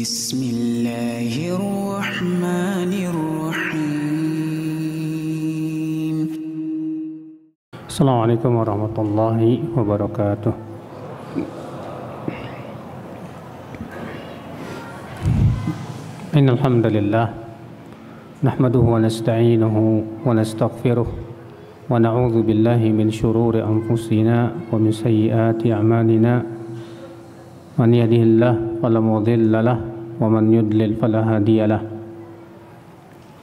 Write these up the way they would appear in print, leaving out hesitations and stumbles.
Bismillahirrahmanirrahim. Assalamualaikum warahmatullahi wabarakatuh. Innal hamdalillah nahmaduhu wa nasta'inuhu wa nastaghfiruh wa na'udzu billahi min shururi anfusina wa min sayyiati a'malina. Man yahdihillahu fala mudilla lahu wa man yudlil fala hadiya lahu.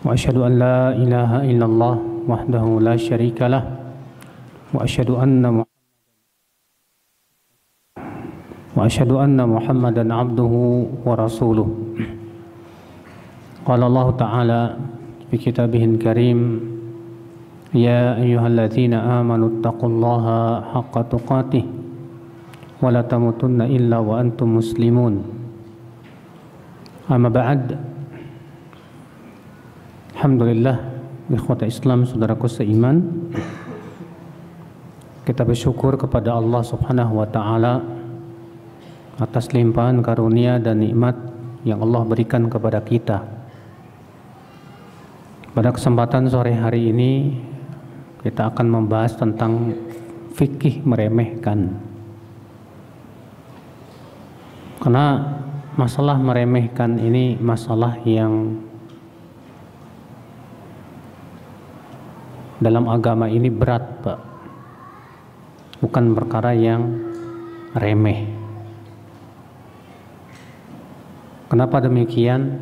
Wa asyhadu an la ilaha illallah wahdahu la syarika lahu wa asyhadu anna Muhammadan abduhu wa rasuluh. Qala Allah Ta'ala fi kitabihil karim, ya ayyuhalladzina amanu taqullaha haqqa tuqatih wa la tamutunna illa wa antum muslimun. Amma ba'd. Alhamdulillah, ikhwata Islam, saudaraku seiman, kita bersyukur kepada Allah Subhanahu wa Ta'ala atas limpahan karunia dan nikmat yang Allah berikan kepada kita. Pada kesempatan sore hari ini kita akan membahas tentang fikih meremehkan. Karena masalah meremehkan ini masalah yang dalam agama ini berat, Pak. Bukan perkara yang remeh. Kenapa demikian?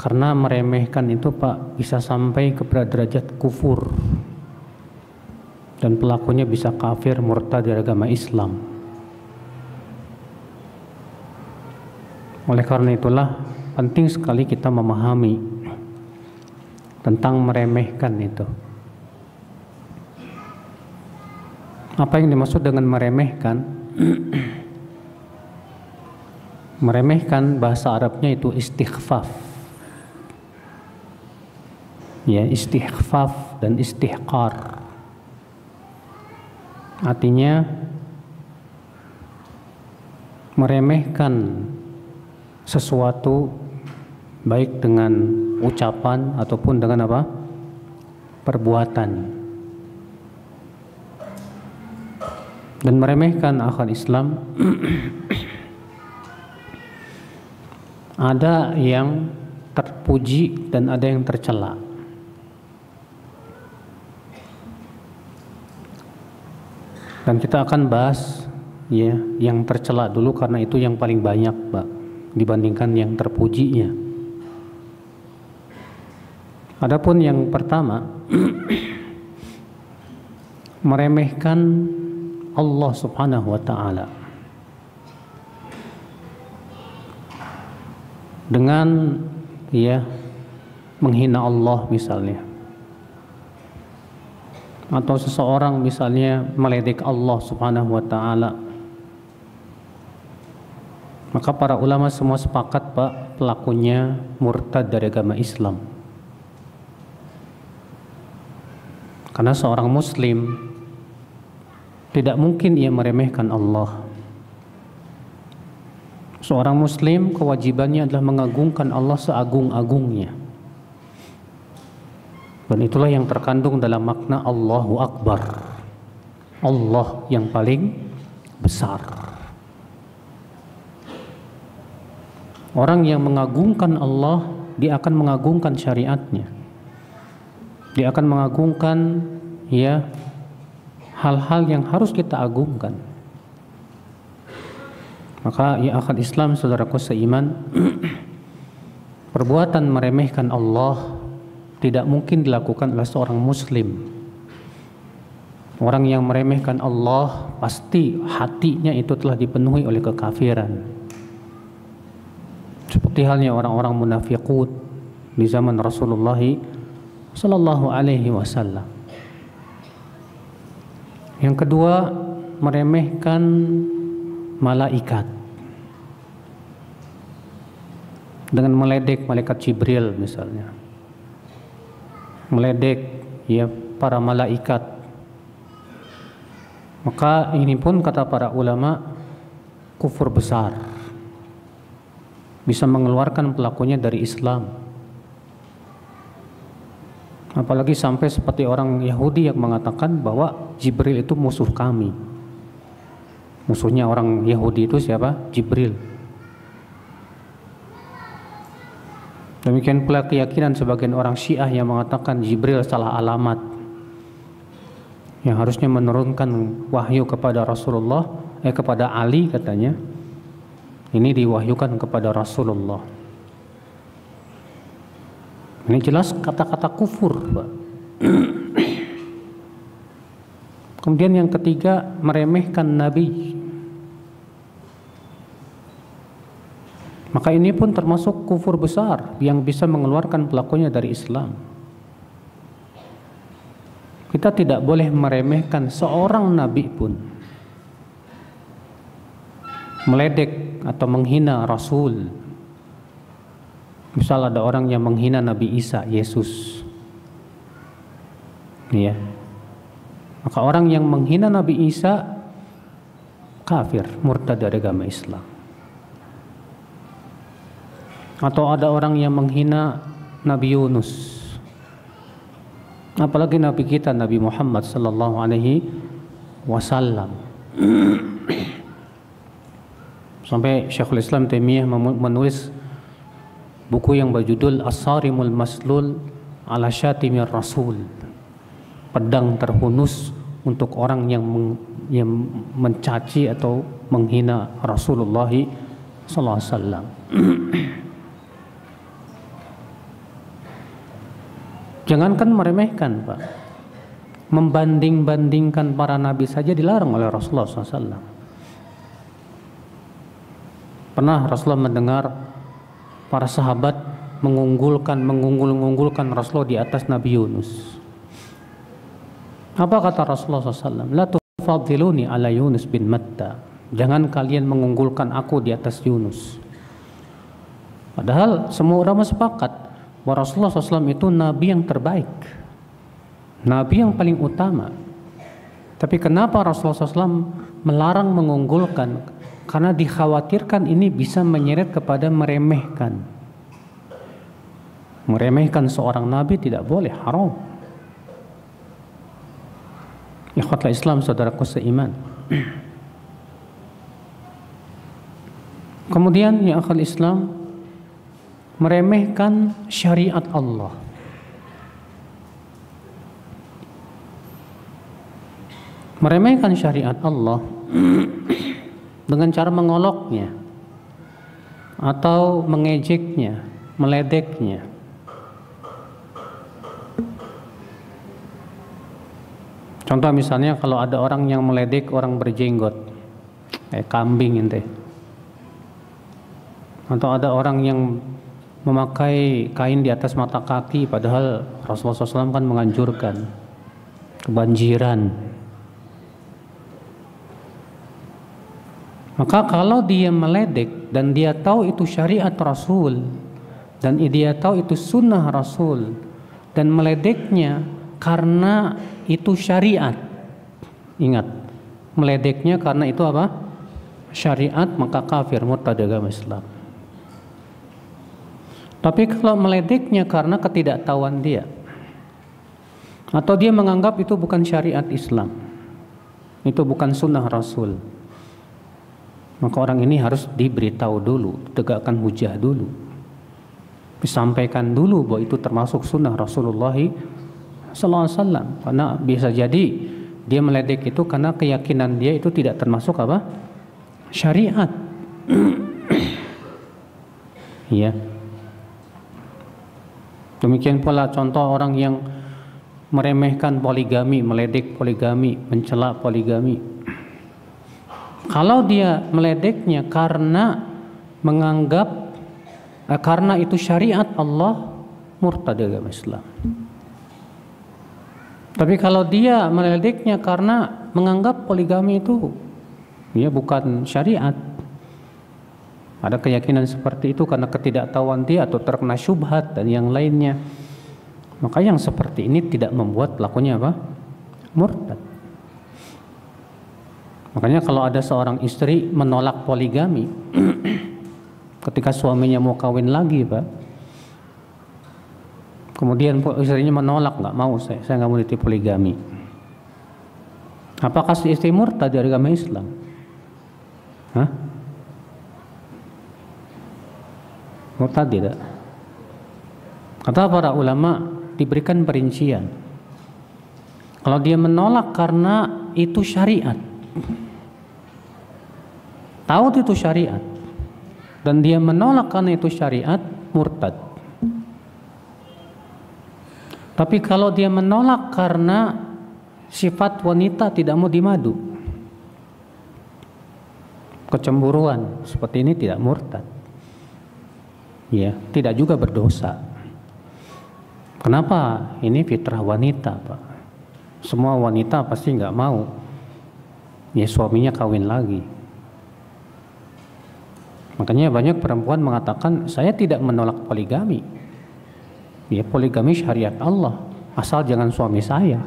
Karena meremehkan itu, Pak, bisa sampai kepada derajat kufur. Dan pelakunya bisa kafir, murtad dari agama Islam. Oleh karena itulah penting sekali kita memahami tentang meremehkan itu. Apa yang dimaksud dengan meremehkan? Meremehkan bahasa Arabnya itu istighfaf. Ya, istighfaf dan istihqar. Artinya meremehkan sesuatu baik dengan ucapan ataupun dengan apa? Perbuatan. Dan meremehkan akal Islam ada yang terpuji dan ada yang tercela. Dan kita akan bahas ya yang tercela dulu karena itu yang paling banyak, Pak, dibandingkan yang terpujinya. Adapun yang pertama, meremehkan Allah Subhanahu wa Ta'ala dengan ya menghina Allah misalnya, atau seseorang misalnya meledek Allah Subhanahu wa Ta'ala. Maka para ulama semua sepakat, Pak, pelakunya murtad dari agama Islam. Karena seorang muslim tidak mungkin ia meremehkan Allah. Seorang muslim kewajibannya adalah mengagungkan Allah seagung-agungnya. Dan itulah yang terkandung dalam makna Allahu Akbar. Allah yang paling besar. Orang yang mengagungkan Allah, dia akan mengagungkan syariatnya. Dia akan mengagungkan ya hal-hal yang harus kita agungkan. Maka ya akal Islam, saudaraku seiman, perbuatan meremehkan Allah tidak mungkin dilakukan oleh seorang muslim. Orang yang meremehkan Allah pasti hatinya itu telah dipenuhi oleh kekafiran. Seperti halnya orang-orang munafiqun di zaman Rasulullah sallallahu alaihi wasallam. Yang kedua, meremehkan malaikat dengan meledek malaikat Jibril misalnya. Meledek ya para malaikat. Maka ini pun kata para ulama kufur besar. bisa mengeluarkan pelakunya dari Islam. Apalagi sampai seperti orang Yahudi yang mengatakan bahwa Jibril itu musuh kami. Musuhnya orang Yahudi itu siapa? Jibril. Demikian pula keyakinan sebagian orang Syiah yang mengatakan Jibril salah alamat, yang harusnya menurunkan wahyu kepada Rasulullah, kepada Ali katanya, ini diwahyukan kepada Rasulullah. Ini jelas kata-kata kufur, Pak. Kemudian yang ketiga, meremehkan Nabi. Maka ini pun termasuk kufur besar yang bisa mengeluarkan pelakunya dari Islam. Kita tidak boleh meremehkan seorang Nabi pun. Meledek atau menghina Rasul. Misal ada orang yang menghina Nabi Isa, Yesus. Ya. Maka orang yang menghina Nabi Isa kafir, murtad dari agama Islam. Atau ada orang yang menghina Nabi Yunus. Apalagi Nabi kita, Nabi Muhammad sallallahu alaihi wasallam. Sampai Syekhul Islam Taimiyah menulis buku yang berjudul As-Sarimul Maslul ala Syatimir Rasul. Pedang terhunus untuk orang yang mencaci atau menghina Rasulullah sallallahu alaihi wasallam. Jangankan meremehkan, Pak. Membanding-bandingkan para nabi saja dilarang oleh Rasulullah SAW. Pernah Rasulullah mendengar para sahabat mengunggul-unggulkan Rasulullah di atas Nabi Yunus. Apa kata Rasulullah SAW? La tufadhiluni ala Yunus bin Matta. Jangan kalian mengunggulkan aku di atas Yunus. Padahal semua ulama sepakat bahwa Rasulullah SAW itu Nabi yang terbaik, Nabi yang paling utama. Tapi kenapa Rasulullah SAW melarang mengunggulkan? Karena dikhawatirkan ini bisa menyeret kepada meremehkan. Meremehkan seorang Nabi tidak boleh, haram. Ikhwatul Islam, saudaraku seiman. Kemudian ya akhul Islam, meremehkan syariat Allah. Meremehkan syariat Allah dengan cara mengoloknya atau mengejeknya, meledeknya. Contoh misalnya kalau ada orang yang meledek orang berjenggot, kayak kambing ente. Atau ada orang yang memakai kain di atas mata kaki, padahal Rasulullah SAW kan menganjurkan kebanjiran. Maka kalau dia meledek dan dia tahu itu syariat Rasul dan dia tahu itu sunnah Rasul dan meledeknya karena itu syariat, ingat, meledeknya karena itu apa? Syariat, maka kafir, murtad dari agama Islam. Tapi kalau meledeknya karena ketidaktahuan dia, atau dia menganggap itu bukan syariat Islam, itu bukan sunnah Rasul, maka orang ini harus diberitahu dulu, tegakkan hujah dulu, disampaikan dulu bahwa itu termasuk sunnah Rasulullah SAW. Karena bisa jadi dia meledek itu karena keyakinan dia itu tidak termasuk apa? Syariat. Iya. Demikian pula contoh orang yang meremehkan poligami, meledek poligami, mencela poligami. Kalau dia meledeknya karena menganggap karena itu syariat Allah, murtad dari agama Islam. Tapi kalau dia meledeknya karena menganggap poligami itu ya bukan syariat, ada keyakinan seperti itu karena ketidaktahuan dia atau terkena syubhat dan yang lainnya, maka yang seperti ini tidak membuat pelakunya apa? Murtad. Makanya kalau ada seorang istri menolak poligami Ketika suaminya mau kawin lagi, Pak, kemudian istrinya menolak, nggak mau, saya nggak mau poligami. Apakah si istri murtad dari agama Islam? Hah? Murtad tidak? Kata para ulama, diberikan perincian. Kalau dia menolak karena itu syariat, tahu itu syariat, dan dia menolak karena itu syariat, murtad. Tapi kalau dia menolak karena sifat wanita tidak mau dimadu, kecemburuan, seperti ini tidak murtad. Ya, tidak juga berdosa. Kenapa? Ini fitrah wanita, Pak. Semua wanita pasti nggak mau ya suaminya kawin lagi. Makanya banyak perempuan mengatakan, saya tidak menolak poligami. Ya, poligami syariat Allah, asal jangan suami saya.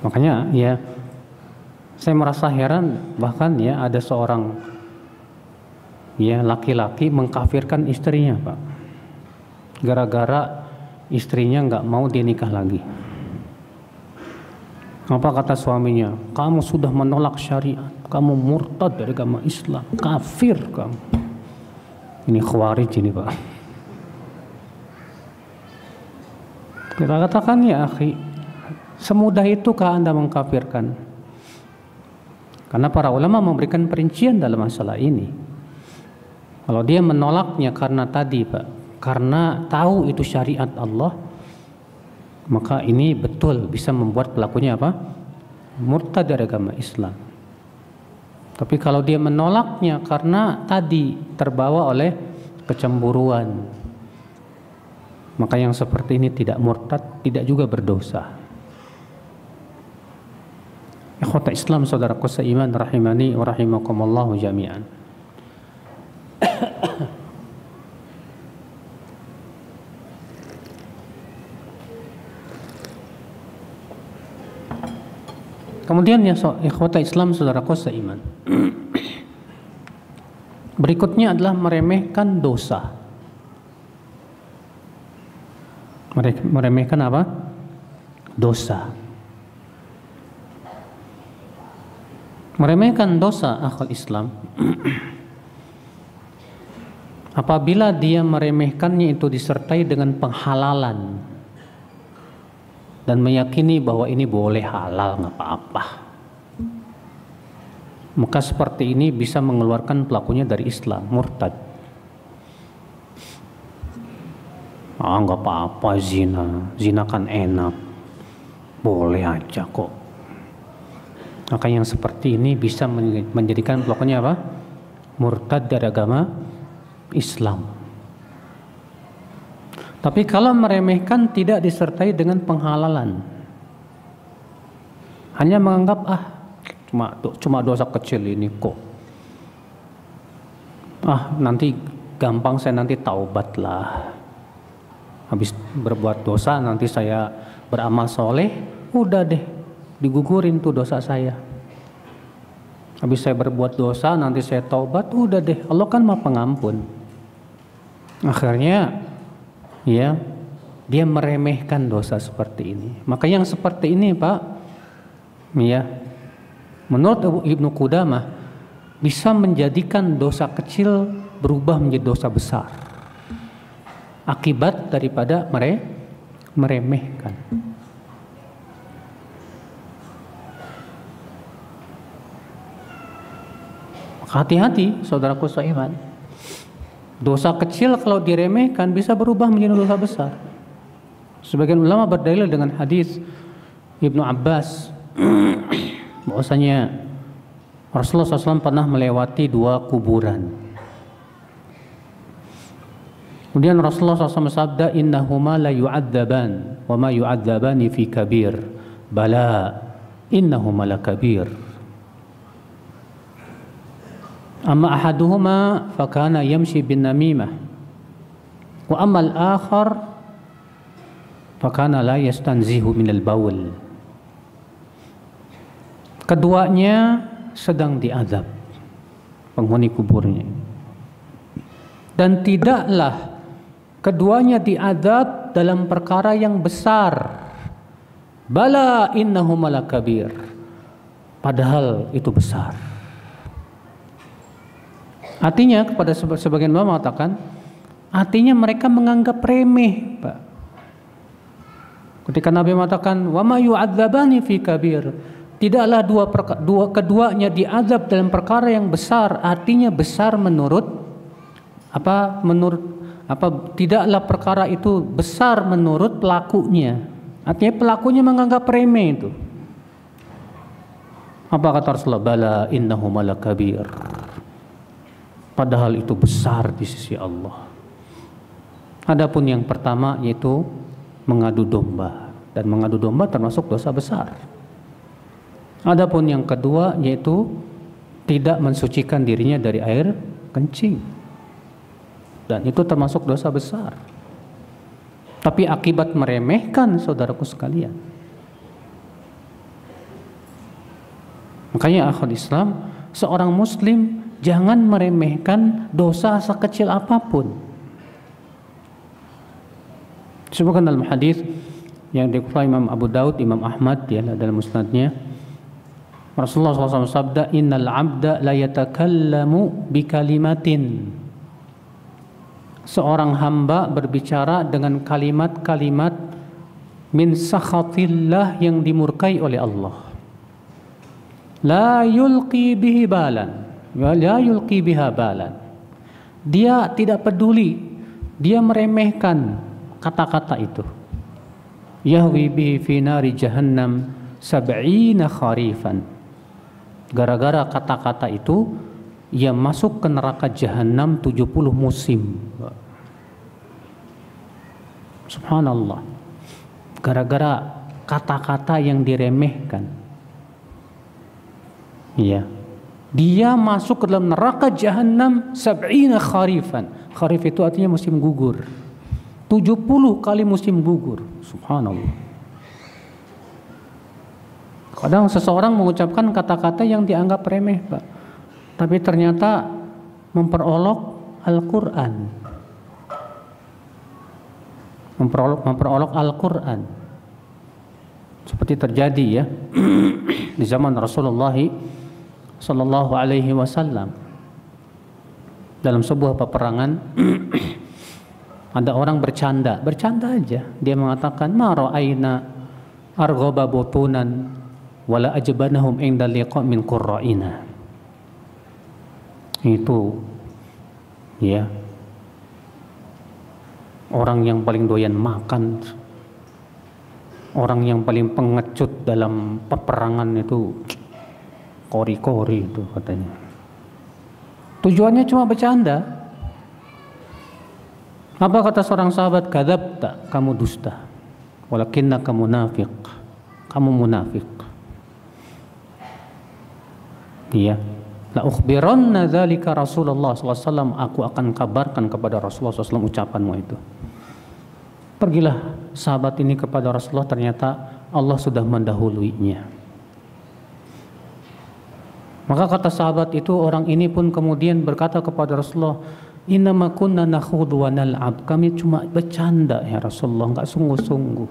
Makanya ya, saya merasa heran, bahkan ya ada seorang ya laki-laki mengkafirkan istrinya, Pak, gara-gara istrinya nggak mau dia nikah lagi. Apa kata suaminya? Kamu sudah menolak syariat, kamu murtad dari agama Islam, kafir kamu. Ini khawarij ini, Pak. Kita katakan, ya akhi, semudah itukah Anda mengkafirkan? Karena para ulama memberikan perincian dalam masalah ini. Kalau dia menolaknya karena tadi, Pak, karena tahu itu syariat Allah, maka ini betul bisa membuat pelakunya apa? Murtad dari agama Islam. Tapi kalau dia menolaknya karena tadi terbawa oleh kecemburuan, maka yang seperti ini tidak murtad, tidak juga berdosa. Ikhwata Islam, saudaraku seiman, rahimani wa rahimakumullah jami'an. Kemudian ya ikhwata Islam, saudaraku seiman, berikutnya adalah meremehkan dosa. Meremehkan apa? Dosa. Meremehkan dosa, akhul Islam, apabila dia meremehkannya itu disertai dengan penghalalan dan meyakini bahwa ini boleh, halal, nggak apa-apa, maka seperti ini bisa mengeluarkan pelakunya dari Islam, murtad. Nggak apa-apa, zina kan enak, boleh aja kok. Maka yang seperti ini bisa menjadikan pelakunya apa? Murtad dari agama Islam. Tapi kalau meremehkan tidak disertai dengan penghalalan, hanya menganggap cuma dosa kecil ini kok, nanti gampang, saya nanti taubat lah, habis berbuat dosa nanti saya beramal soleh, udah deh digugurin tuh dosa saya. Habis saya berbuat dosa nanti saya taubat, udah deh, Allah kan Maha Pengampun. Akhirnya ya, dia meremehkan dosa seperti ini. Maka yang seperti ini, Pak, ya, menurut Ibnu Qudamah bisa menjadikan dosa kecil berubah menjadi dosa besar akibat daripada meremehkan. Hati-hati, saudaraku seiman. Dosa kecil kalau diremehkan bisa berubah menjadi dosa besar. Sebagian ulama berdalil dengan hadis Ibnu Abbas bahwasanya Rasulullah SAW pernah melewati 2 kuburan. Kemudian Rasulullah SAW bersabda, innahuma la yu'adzaban wa ma yu'adzabani fi kabir, bala innahuma la kabir. Amma ahaduhuma fakana yamshi bin namimah wa amma al-akhar fakana la yastanzihu min al-bawl. Keduanya sedang diazab, penghuni kuburnya. Dan tidaklah keduanya diazab dalam perkara yang besar. Bala innahu malakabir. Padahal itu besar. Artinya kepada sebagian ulama mengatakan, artinya mereka menganggap remeh, Pak. Ketika Nabi mengatakan, wa ma yu'adzabani fi kabir. Tidaklah keduanya diazab dalam perkara yang besar. Artinya besar menurut apa? Tidaklah perkara itu besar menurut pelakunya. Artinya pelakunya menganggap remeh itu. Apa kata Rasulullah? Bala innahu malakabir. Padahal itu besar di sisi Allah. Adapun yang pertama yaitu mengadu domba, dan mengadu domba termasuk dosa besar. Adapun yang kedua yaitu tidak mensucikan dirinya dari air kencing, dan itu termasuk dosa besar. Tapi akibat meremehkan saudaraku sekalian. Makanya akhwat Islam, seorang muslim jangan meremehkan dosa sekecil apapun. Disebutkan dalam hadis yang dikeluarkan Imam Abu Daud, Imam Ahmad ya, dalam musnadnya, Rasulullah SAW sabda, innal abda la yatakallamu bi kalimatin. Seorang hamba berbicara dengan kalimat-kalimat min sakhatillah, yang dimurkai oleh Allah. La yulqi bihi balan, la yulqi biha balan. Dia tidak peduli, dia meremehkan kata-kata itu. Yahwi bihi fi nari jahannam sab'ina kharifan. Gara-gara kata-kata itu ia masuk ke neraka jahanam 70 musim. Subhanallah. Gara-gara kata-kata yang diremehkan. Iya. Dia masuk ke dalam neraka jahanam sab'ina kharifan. Kharif itu artinya musim gugur. 70 kali musim gugur. Subhanallah. Kadang seseorang mengucapkan kata-kata yang dianggap remeh, Pak, tapi ternyata memperolok Al-Quran. Memperolok Al-Quran. Seperti terjadi ya di zaman Rasulullah Sallallahu Alaihi Wasallam. Dalam sebuah peperangan ada orang bercanda aja. Dia mengatakan, ma ra'ayna arghaba butunan wala ajbanahum inda liqa min qurra'ina. Itu ya, orang yang paling doyan makan, orang yang paling pengecut dalam peperangan itu kori-kori itu katanya. Tujuannya cuma bercanda. Apa kata seorang sahabat? Kadzabta, kamu dusta. Walakinnaka munafiq, kamu munafik. Iya. La ukhbiranna dzalika Rasulullah SAW, aku akan kabarkan kepada Rasulullah SAW ucapanmu itu. Pergilah sahabat ini kepada Rasulullah, ternyata Allah sudah mendahuluinya. Maka kata sahabat itu, orang ini pun kemudian berkata kepada Rasulullah, innama kunna nakhudu wa nal'ab, kami cuma bercanda ya Rasulullah, enggak sungguh-sungguh.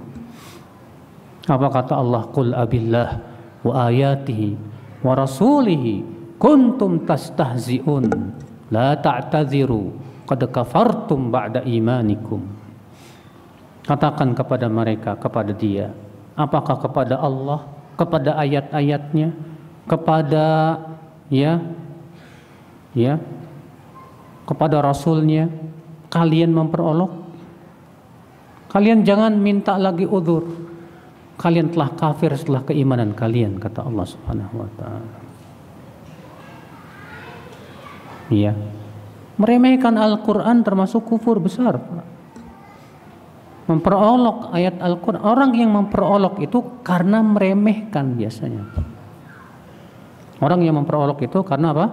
Apa kata Allah? Qul abillah wa ayatihi wa rasulihi kuntum tastahzi'un la ta'tadhiru qad kafartum ba'da imanikum. Katakan kepada mereka, kepada dia, apakah kepada Allah, kepada ayat-ayatnya, kepada kepada Rasulnya kalian memperolok? Kalian jangan minta lagi udzur. Kalian telah kafir setelah keimanan kalian, kata Allah Subhanahu wa ta'ala. Iya. Meremehkan Al-Quran termasuk kufur besar. Memperolok ayat Al-Quran. Orang yang memperolok itu karena meremehkan biasanya. Orang yang memperolok itu karena apa?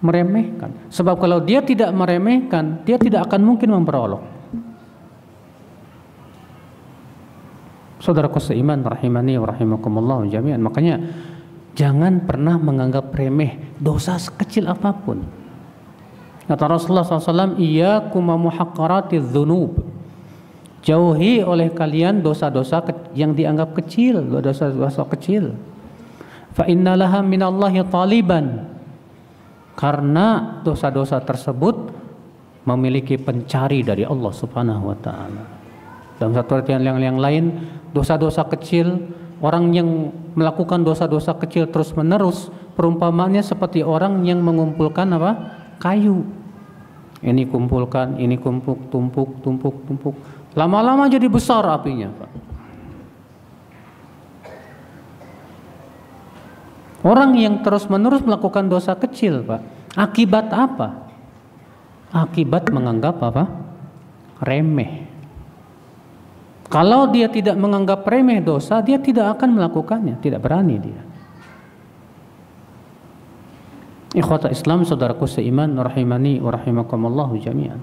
Meremehkan. Sebab kalau dia tidak meremehkan, dia tidak akan mungkin memperolok. Saudaraku seiman rahimani wa rahimakumullah jami'an. Makanya Jangan pernah menganggap remeh dosa sekecil apapun. Kata Rasulullah SAW, iyyakum wa muhaqqaratiz dzunub. Jauhi oleh kalian dosa-dosa yang dianggap kecil, dosa-dosa kecil. Fa innalaha minallahi taliban. Karena dosa-dosa tersebut memiliki pencari dari Allah Subhanahu wa taala. Dalam satu artian yang lain, dosa-dosa kecil, orang yang melakukan dosa-dosa kecil terus-menerus, perumpamaannya seperti orang yang mengumpulkan apa? Kayu. Ini kumpulkan, ini tumpuk. Lama-lama jadi besar apinya, Pak. Orang yang terus-menerus melakukan dosa kecil, Pak, akibat apa? Akibat menganggap apa? Remeh. Kalau dia tidak menganggap remeh dosa, dia tidak akan melakukannya, tidak berani dia. Ikhwata Islam, saudaraku seiman, rahimani wa rahimakumullah jami'an.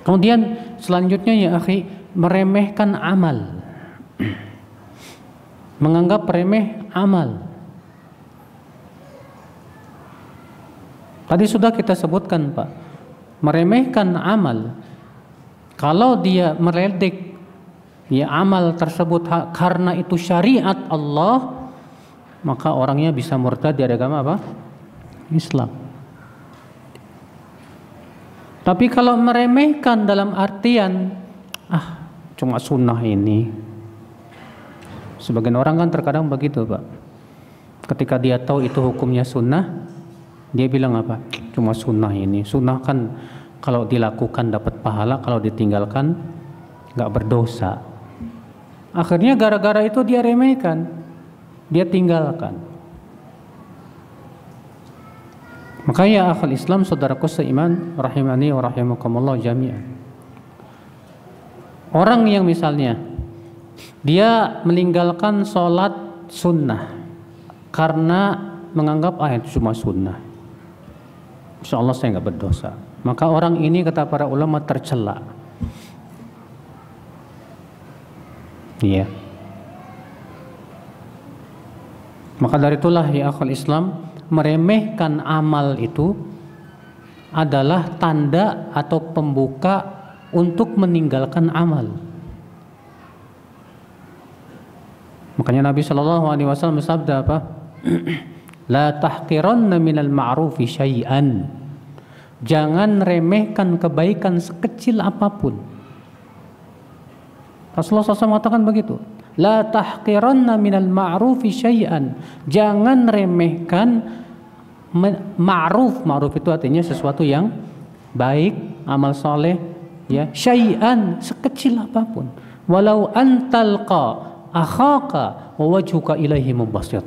Kemudian selanjutnya ya akhi, meremehkan amal. Menganggap remeh amal. Tadi sudah kita sebutkan, Pak, meremehkan amal. Kalau dia meledek ya amal tersebut karena itu syariat Allah, maka orangnya bisa murtad dari agama apa? Islam. Tapi kalau meremehkan dalam artian cuma sunnah ini. Sebagian orang kan terkadang begitu, Pak. Ketika dia tahu itu hukumnya sunnah, dia bilang apa? Cuma sunnah ini. Sunnah kan kalau dilakukan dapat pahala, kalau ditinggalkan nggak berdosa. Akhirnya gara-gara itu dia remehkan, dia tinggalkan. Maka ya akhul Islam, saudaraku seiman, rahimani wa rahimakumullah jami'an. Orang yang misalnya dia meninggalkan sholat sunnah karena menganggap itu cuma sunnah, insya Allah saya nggak berdosa. Maka orang ini kata para ulama tercela. Iya. Maka dari itulah ya akhul Islam, meremehkan amal itu adalah tanda atau pembuka untuk meninggalkan amal. Makanya Nabi SAW bersabda apa? La tahqiranna minal ma'rufi syai'an. Jangan remehkan kebaikan sekecil apapun. Rasulullah SAW mengatakan begitu. La tahqiranna minal ma'rufi syai'an. Jangan remehkan ma'ruf. Ma'ruf itu artinya sesuatu yang baik, amal soleh, ya, syai'an, sekecil apapun. Walau antalqa akhaka wa wajhuka ilaihi mubasyir.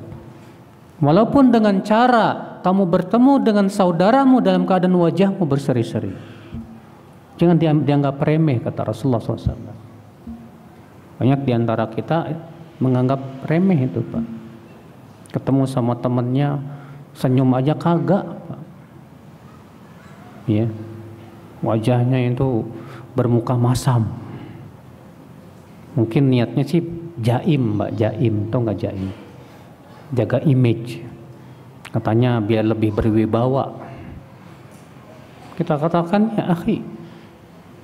Walaupun dengan cara kamu bertemu dengan saudaramu dalam keadaan wajahmu berseri-seri. Jangan dianggap remeh, kata Rasulullah SAW. Banyak diantara kita menganggap remeh itu, Pak. Ketemu sama temannya, senyum aja kagak, Pak. Ya, wajahnya itu bermuka masam. Mungkin niatnya sih jaim, Mbak, jaim, tau nggak jaim? Jaga image, katanya biar lebih berwibawa. Kita katakan ya akhi,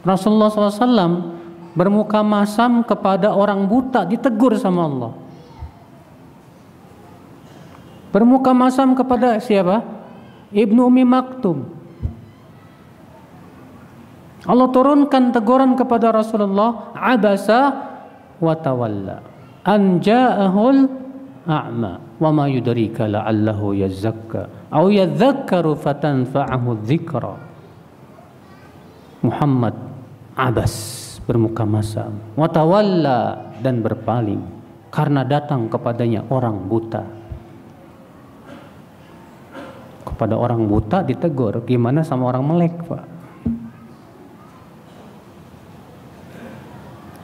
Rasulullah SAW bermuka masam kepada orang buta, ditegur sama Allah. Bermuka masam kepada siapa? Ibnu Ummi Maktum. Allah turunkan teguran kepada Rasulullah, abasa wa tawalla an ja'ahul a'ma wa ma yudrika la'allahu yazakka aw yadhakkaru fatanfa'ahu dzikra. Muhammad abas, bermuka masam, wa tawalla, dan berpaling karena datang kepadanya orang buta. Kepada orang buta ditegur, gimana sama orang melek, Pak?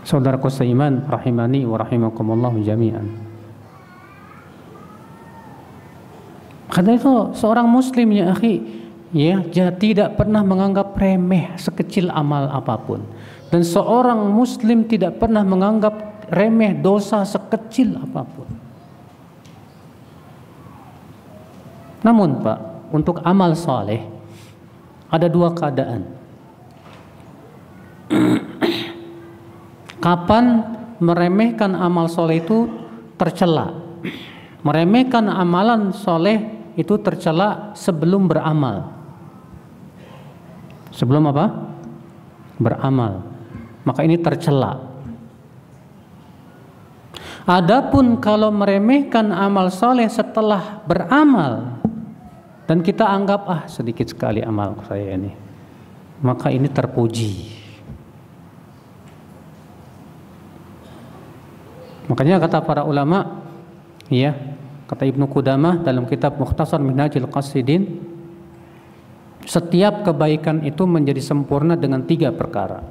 Saudaraku seiman, rahimani wa rahimakumullah jami'an. Karena itu seorang muslim ya akhi, ya, tidak pernah menganggap remeh sekecil amal apapun. Dan seorang muslim tidak pernah menganggap remeh dosa sekecil apapun. Namun Pak, untuk amal soleh ada dua keadaan. Kapan meremehkan amal soleh itu tercela? Meremehkan amalan soleh itu tercela sebelum beramal. Sebelum apa? Beramal. Maka ini tercela. Adapun kalau meremehkan amal soleh setelah beramal dan kita anggap sedikit sekali amal saya ini, maka ini terpuji. Makanya kata para ulama, ya, kata Ibnu Qudamah dalam kitab Mukhtasar Minhajul Qasidin, setiap kebaikan itu menjadi sempurna dengan 3 perkara.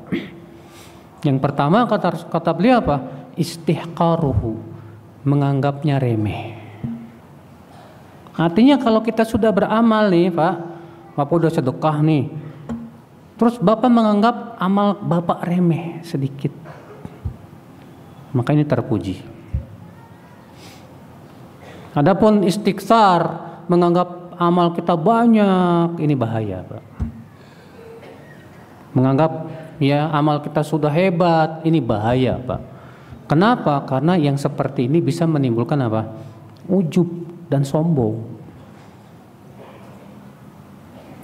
Yang pertama kata beliau apa? Istihqaruhu, menganggapnya remeh. Artinya kalau kita sudah beramal nih Pak, Bapak udah sedekah nih, terus Bapak menganggap amal Bapak remeh sedikit, maka ini terpuji. Adapun istighfar, menganggap amal kita banyak, ini bahaya Pak. Menganggap ya amal kita sudah hebat, ini bahaya Pak. Kenapa? Karena yang seperti ini bisa menimbulkan apa? Ujub dan sombong.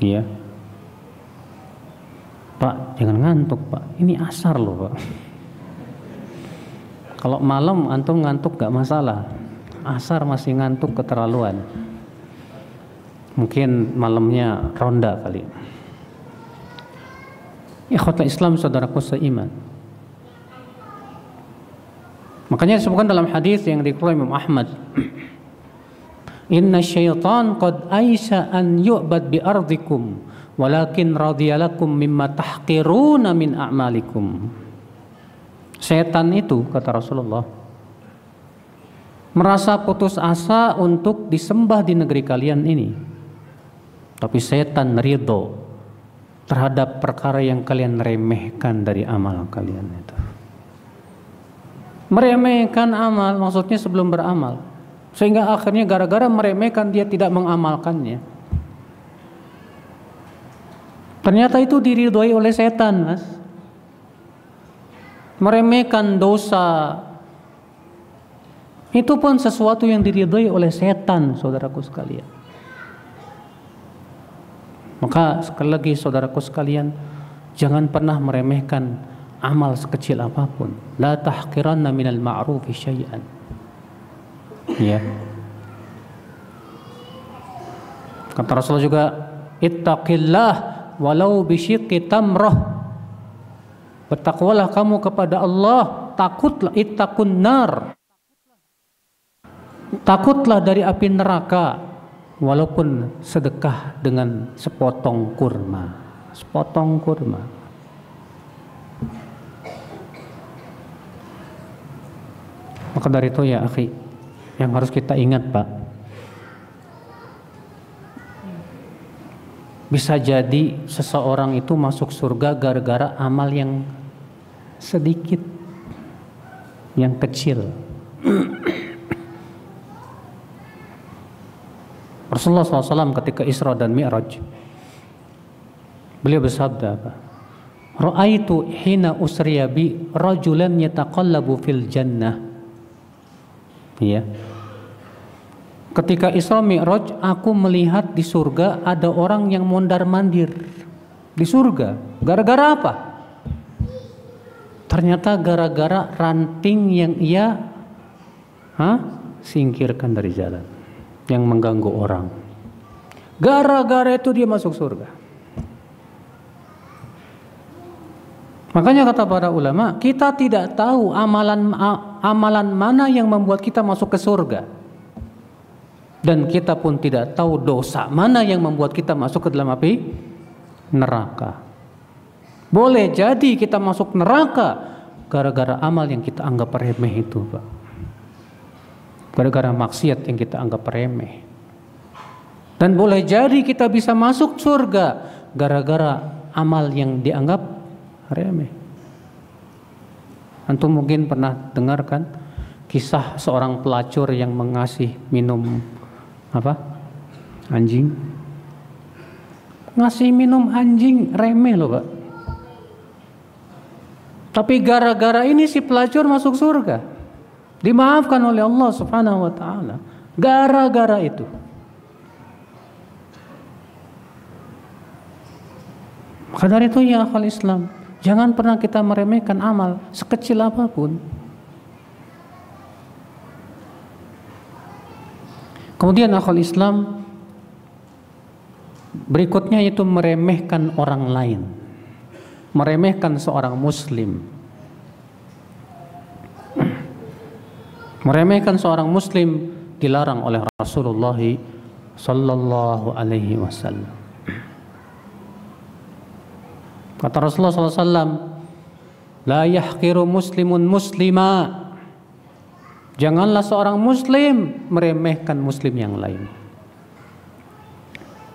Iya. Pak, jangan ngantuk Pak. Ini asar loh Pak. Kalau malam antum ngantuk gak masalah. Asar masih ngantuk keterlaluan. Mungkin malamnya ronda kali. Ikhwatul Islam, saudaraku seiman. Makanya disebutkan dalam hadis yang dikeluarkan Imam Ahmad, Inna syaitan qad aisha an yu'bad bi ardikum walakin radiyalakum mimma tahqiruna min a'malikum. Setan itu, kata Rasulullah, merasa putus asa untuk disembah di negeri kalian ini. Tapi setan ridho terhadap perkara yang kalian remehkan dari amal kalian itu. Meremehkan amal maksudnya sebelum beramal, sehingga akhirnya gara-gara meremehkan dia tidak mengamalkannya. Ternyata itu diridhoi oleh setan, Mas. Meremehkan dosa itu pun sesuatu yang diridhoi oleh setan, saudaraku sekalian. Maka sekali lagi saudaraku sekalian, jangan pernah meremehkan amal sekecil apapun. La tahqiranna minal ma'rufi syai'an. Ya. Kata Rasulullah juga, ittaqillah walau bisyiqqi tamrah. Bertakwalah kamu kepada Allah, takutlah, ittaqun nar. Takutlah dari api neraka walaupun sedekah dengan sepotong kurma. Sepotong kurma. Maka dari itu ya akhi, yang harus kita ingat Pak, bisa jadi seseorang itu masuk surga gara-gara amal yang sedikit, yang kecil. Rasulullah SAW ketika Isra dan Mi'raj, beliau bersabda apa? Ra'aitu hina usriya bi rajulan yataqallabu fil jannah. Ya. Ketika Isra Mi'raj, aku melihat di surga ada orang yang mondar-mandir di surga. Gara-gara apa? Ternyata gara-gara ranting yang ia singkirkan dari jalan, yang mengganggu orang. Gara-gara itu dia masuk surga. Makanya kata para ulama, kita tidak tahu amalan mana yang membuat kita masuk ke surga. Dan kita pun tidak tahu dosa mana yang membuat kita masuk ke dalam api neraka. Boleh jadi kita masuk neraka gara-gara amal yang kita anggap remeh itu, Pak. Gara-gara maksiat yang kita anggap remeh. Dan boleh jadi kita bisa masuk surga gara-gara amal yang dianggap remeh. Antum mungkin pernah dengar kan kisah seorang pelacur yang mengasih minum Anjing. Ngasih minum anjing remeh loh Pak. Tapi gara-gara ini si pelacur masuk surga. Dimaafkan oleh Allah Subhanahu wa taala. Gara-gara itu. Maka dari itu ya akhwal Islam, jangan pernah kita meremehkan amal sekecil apapun. Kemudian akhwal Islam, berikutnya itu meremehkan orang lain. Meremehkan seorang muslim. Meremehkan seorang muslim dilarang oleh Rasulullah sallallahu alaihi wasallam. Kata Rasulullah SAW, la yahqiru muslimun muslima. Janganlah seorang muslim meremehkan muslim yang lain.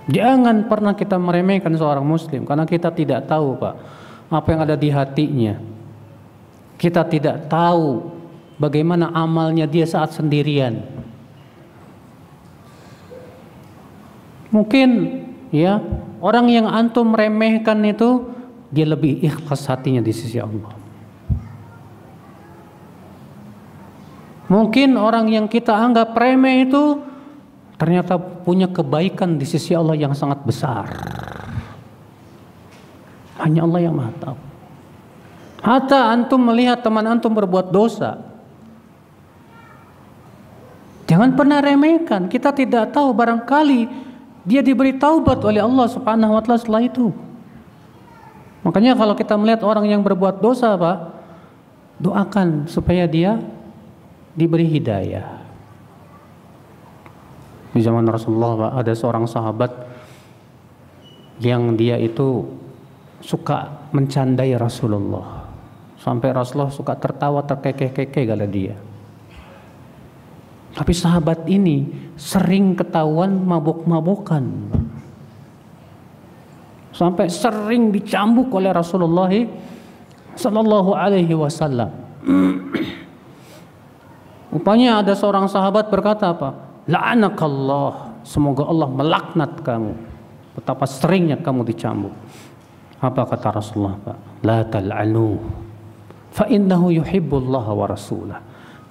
Jangan pernah kita meremehkan seorang muslim, karena kita tidak tahu Pak apa yang ada di hatinya. Kita tidak tahu bagaimana amalnya dia saat sendirian. Mungkin ya orang yang antum meremehkan itu dia lebih ikhlas hatinya di sisi Allah. Mungkin orang yang kita anggap remeh itu ternyata punya kebaikan di sisi Allah yang sangat besar. Hanya Allah yang Maha tahu. Hatta antum melihat teman antum berbuat dosa, jangan pernah remehkan. Kita tidak tahu, barangkali dia diberi taubat oleh Allah Subhanahu wa taala setelah itu. Makanya kalau kita melihat orang yang berbuat dosa Pak, doakan supaya dia diberi hidayah. Di zaman Rasulullah Pak, ada seorang sahabat yang dia itu suka mencandai Rasulullah. Sampai Rasulullah suka tertawa terkekeh-kekeh gara dia. Tapi sahabat ini sering ketahuan mabuk-mabukan. Sampai sering dicambuk oleh Rasulullah sallallahu alaihi wasallam. Rupanya ada seorang sahabat berkata apa? La'anakallah, semoga Allah melaknat kamu. Betapa seringnya kamu dicambuk. Apa kata Rasulullah Pak? La tal'anu, fa innahu yuhibbullaha wa rasulah.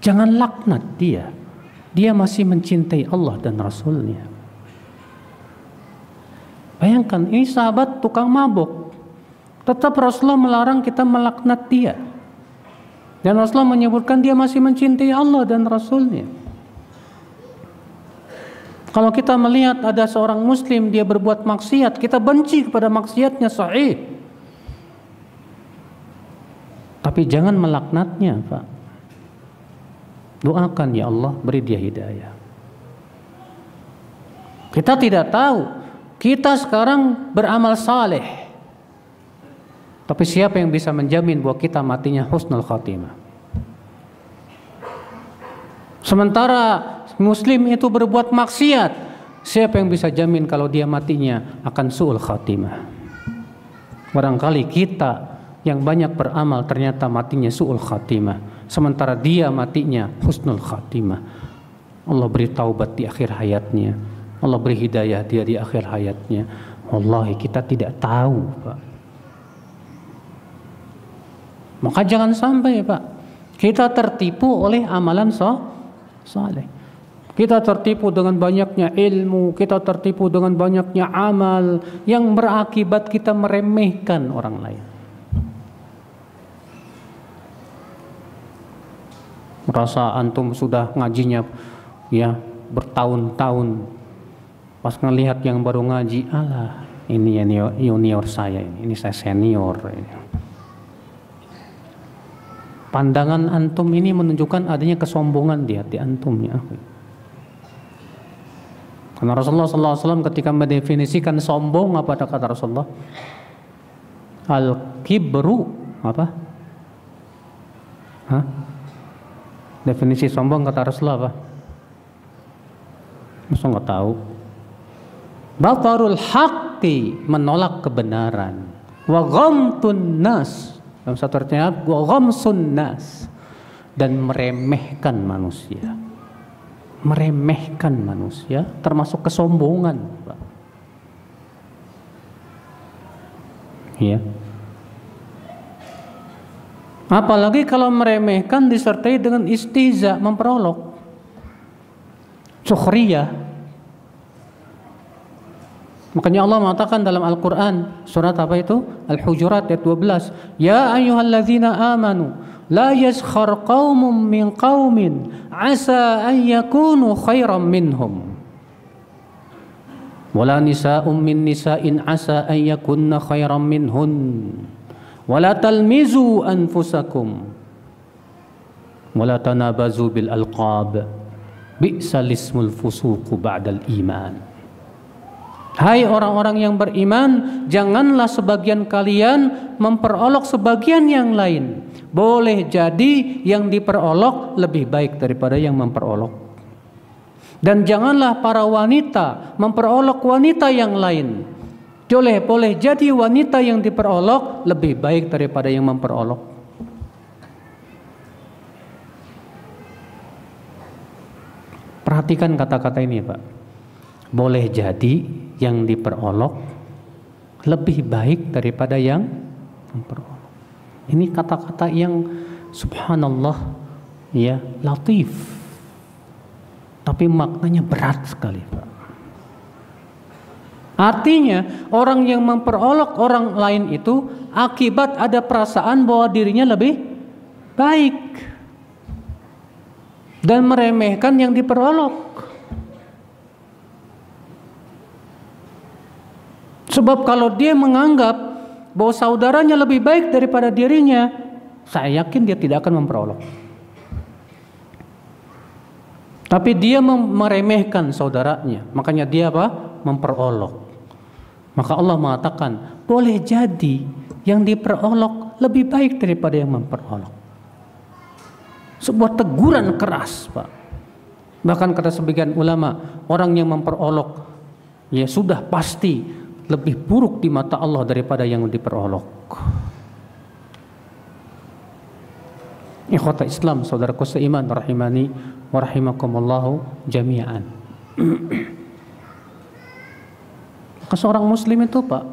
Jangan laknat dia. Dia masih mencintai Allah dan Rasulnya. Bayangkan, ini sahabat tukang mabuk. Tetap Rasulullah melarang kita melaknat dia. Dan Rasulullah menyebutkan dia masih mencintai Allah dan Rasulnya. Kalau kita melihat ada seorang muslim dia berbuat maksiat, kita benci kepada maksiatnya, sahih. Tapi jangan melaknatnya Pak. Doakan ya Allah beri dia hidayah. Kita tidak tahu. Kita sekarang beramal saleh, tapi siapa yang bisa menjamin bahwa kita matinya husnul khatimah? Sementara muslim itu berbuat maksiat, siapa yang bisa jamin kalau dia matinya akan su'ul khatimah? Barangkali kita yang banyak beramal ternyata matinya su'ul khatimah, sementara dia matinya husnul khatimah. Allah beri taubat di akhir hayatnya, Allah beri hidayah dia di akhir hayatnya. Wallahi kita tidak tahu Pak. Maka jangan sampai Pak kita tertipu oleh amalan saleh. Kita tertipu dengan banyaknya ilmu, kita tertipu dengan banyaknya amal yang berakibat kita meremehkan orang lain. Merasa antum sudah ngajinya ya bertahun-tahun, pas ngelihat yang baru ngaji, alah ini ya junior saya, ini saya senior. Pandangan antum ini menunjukkan adanya kesombongan di hati antum ya. Karena Rasulullah SAW ketika mendefinisikan sombong, apa kata Rasulullah? Al-kibru apa? Hah? Definisi sombong kata Rasulullah apa? Masa nggak tahu? Batarul haqqi, menolak kebenaran. Wa ghamtun nas, dalam satu artinya wa ghamsun nas, dan meremehkan manusia. meremehkan manusia, termasuk kesombongan, Pak. Ya. Apalagi kalau meremehkan disertai dengan istihza, memperolok, sukhriyah. Makanya Allah mengatakan dalam Al-Quran, surat apa itu? Al-Hujurat ayat 12. Ya ayyuhalladzina amanu la yaskhar qaumun min qaumin asa an yakunu khairan minhum wala nisa'un min nisa'in asa an yakunna khairan minhun wala talmizu anfusakum wala tanabazu bil alqab bi'sal ismul fusuqu ba'dal iman. Hai orang-orang yang beriman, janganlah sebagian kalian memperolok sebagian yang lain. Boleh jadi yang diperolok lebih baik daripada yang memperolok. Dan janganlah para wanita memperolok wanita yang lain. Boleh jadi wanita yang diperolok lebih baik daripada yang memperolok. Perhatikan kata-kata ini, Pak. Boleh jadi yang diperolok lebih baik daripada yang memperolok. Ini kata-kata yang subhanallah, ya, latif, tapi maknanya berat sekali, Pak. Artinya orang yang memperolok orang lain itu akibat ada perasaan bahwa dirinya lebih baik dan meremehkan yang diperolok. Sebab kalau dia menganggap bahwa saudaranya lebih baik daripada dirinya, saya yakin dia tidak akan memperolok. Tapi dia meremehkan saudaranya, makanya dia apa? Memperolok. Maka Allah mengatakan, boleh jadi yang diperolok lebih baik daripada yang memperolok. Sebuah teguran keras, Pak. Bahkan kata sebagian ulama, orang yang memperolok ya sudah pasti lebih buruk di mata Allah daripada yang diperolok. Ikhwata Islam, saudaraku seiman, rahimani wa rahimakumullahu jami'an. Maka seorang muslim itu, Pak,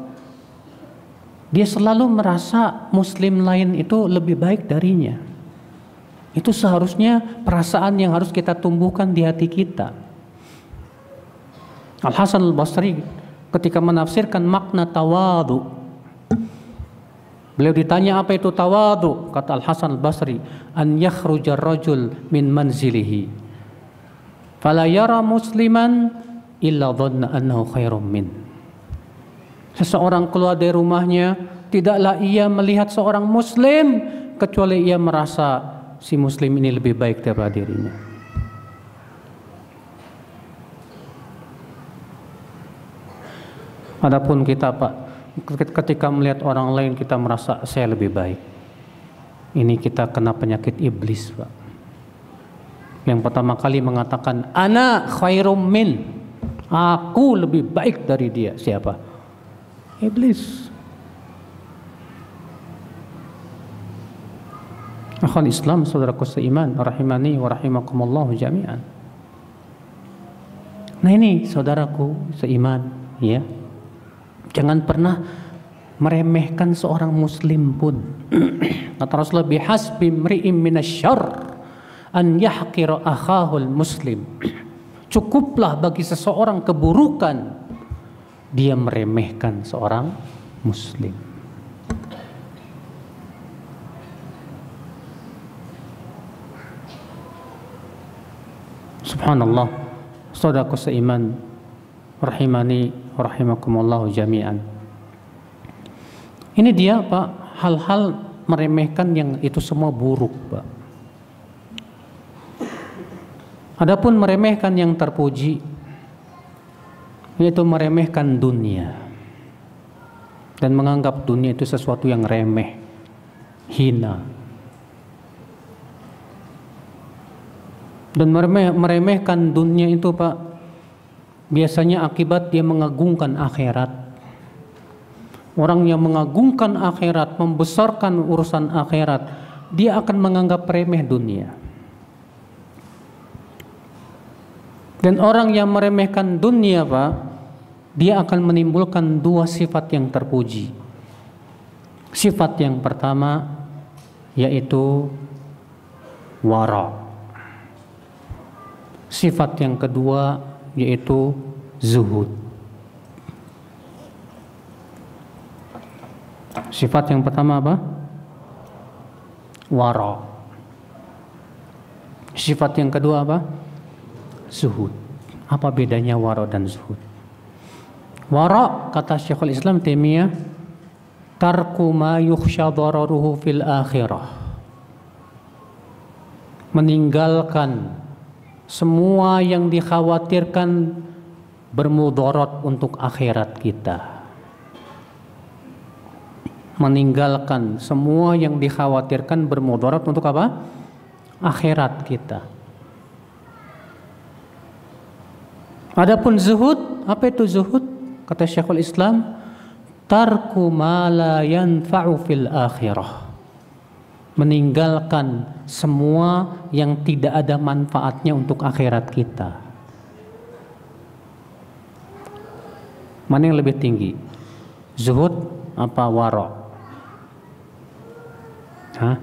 dia selalu merasa muslim lain itu lebih baik darinya. Itu seharusnya perasaan yang harus kita tumbuhkan di hati kita. Al-Hasan Al-Basri ketika menafsirkan makna tawadu, beliau ditanya apa itu tawadu, kata Al-Hasan Al-Basri, an yakhrujar rajul min manzilihi fala yara musliman illa dhanna annahu khairum min. Seseorang keluar dari rumahnya, tidaklah ia melihat seorang muslim kecuali ia merasa si muslim ini lebih baik daripada dirinya. Adapun kita, Pak, ketika melihat orang lain kita merasa saya lebih baik. Ini kita kena penyakit iblis, Pak. Yang pertama kali mengatakan ana khairum min, aku lebih baik dari dia. Siapa? Iblis. Akhwal Islam, saudaraku seiman, rahimani wa rahimakumullah jami'an. Nah ini saudaraku seiman, ya. Jangan pernah meremehkan seorang muslim pun. Kata Rasulullah, bihasbi mri'im minasyarr an yahqira akhahul muslim. Cukuplah bagi seseorang keburukan dia meremehkan seorang muslim. Subhanallah, saudaraku seiman, rahimani rahimakumullahu jami'an. Ini dia, Pak, hal-hal meremehkan yang itu semua buruk, Pak. Adapun meremehkan yang terpuji, yaitu meremehkan dunia dan menganggap dunia itu sesuatu yang remeh, hina. Dan meremehkan dunia itu, Pak, biasanya akibat dia mengagungkan akhirat. Orang yang mengagungkan akhirat, membesarkan urusan akhirat, dia akan menganggap remeh dunia. Dan orang yang meremehkan dunia, Pak, dia akan menimbulkan dua sifat yang terpuji. Sifat yang pertama yaitu wara. Sifat yang kedua yaitu zuhud. Sifat yang pertama apa? Wara. Sifat yang kedua apa? Zuhud. Apa bedanya wara dan zuhud? Wara, kata Syekhul Islam Taimiyah, tarku ma yukhsha dararuhu fil akhirah. Meninggalkan semua yang dikhawatirkan bermudarat untuk akhirat kita. Meninggalkan semua yang dikhawatirkan bermudarat untuk apa? Akhirat kita. Adapun zuhud, apa itu zuhud? Kata Syekhul Islam, tarku ma la yanfa'u fil akhirah. Meninggalkan semua yang tidak ada manfaatnya untuk akhirat kita. Mana yang lebih tinggi? Zuhud apa wara? Hah?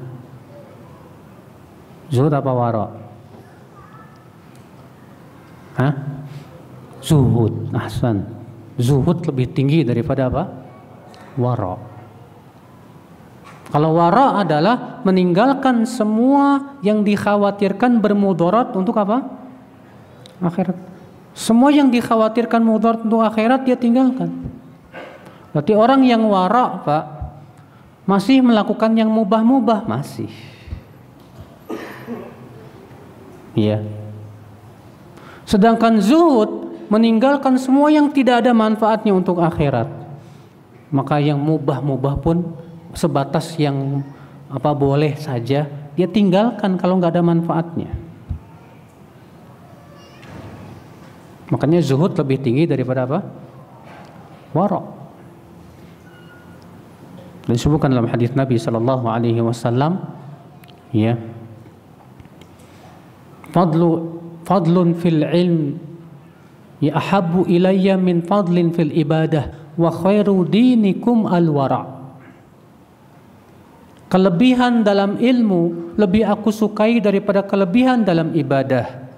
Zuhud apa wara? Hah? Zuhud. Ahsan. Zuhud lebih tinggi daripada apa? Wara. Kalau wara adalah meninggalkan semua yang dikhawatirkan bermudarat untuk apa? Akhirat. Semua yang dikhawatirkan mudarat untuk akhirat dia tinggalkan. Berarti orang yang wara, Pak, masih melakukan yang mubah-mubah, masih. Iya. Sedangkan zuhud meninggalkan semua yang tidak ada manfaatnya untuk akhirat. Maka yang mubah-mubah pun sebatas yang apa boleh saja dia tinggalkan kalau nggak ada manfaatnya. Makanya zuhud lebih tinggi daripada apa? Wara. Dan disebutkan dalam hadis Nabi sallallahu alaihi wasallam, ya. Fadlun fil ilm ya ahabbu ilayya min fadlin fil ibadah wa khairu dinikum al-wara. Kelebihan dalam ilmu lebih aku sukai daripada kelebihan dalam ibadah.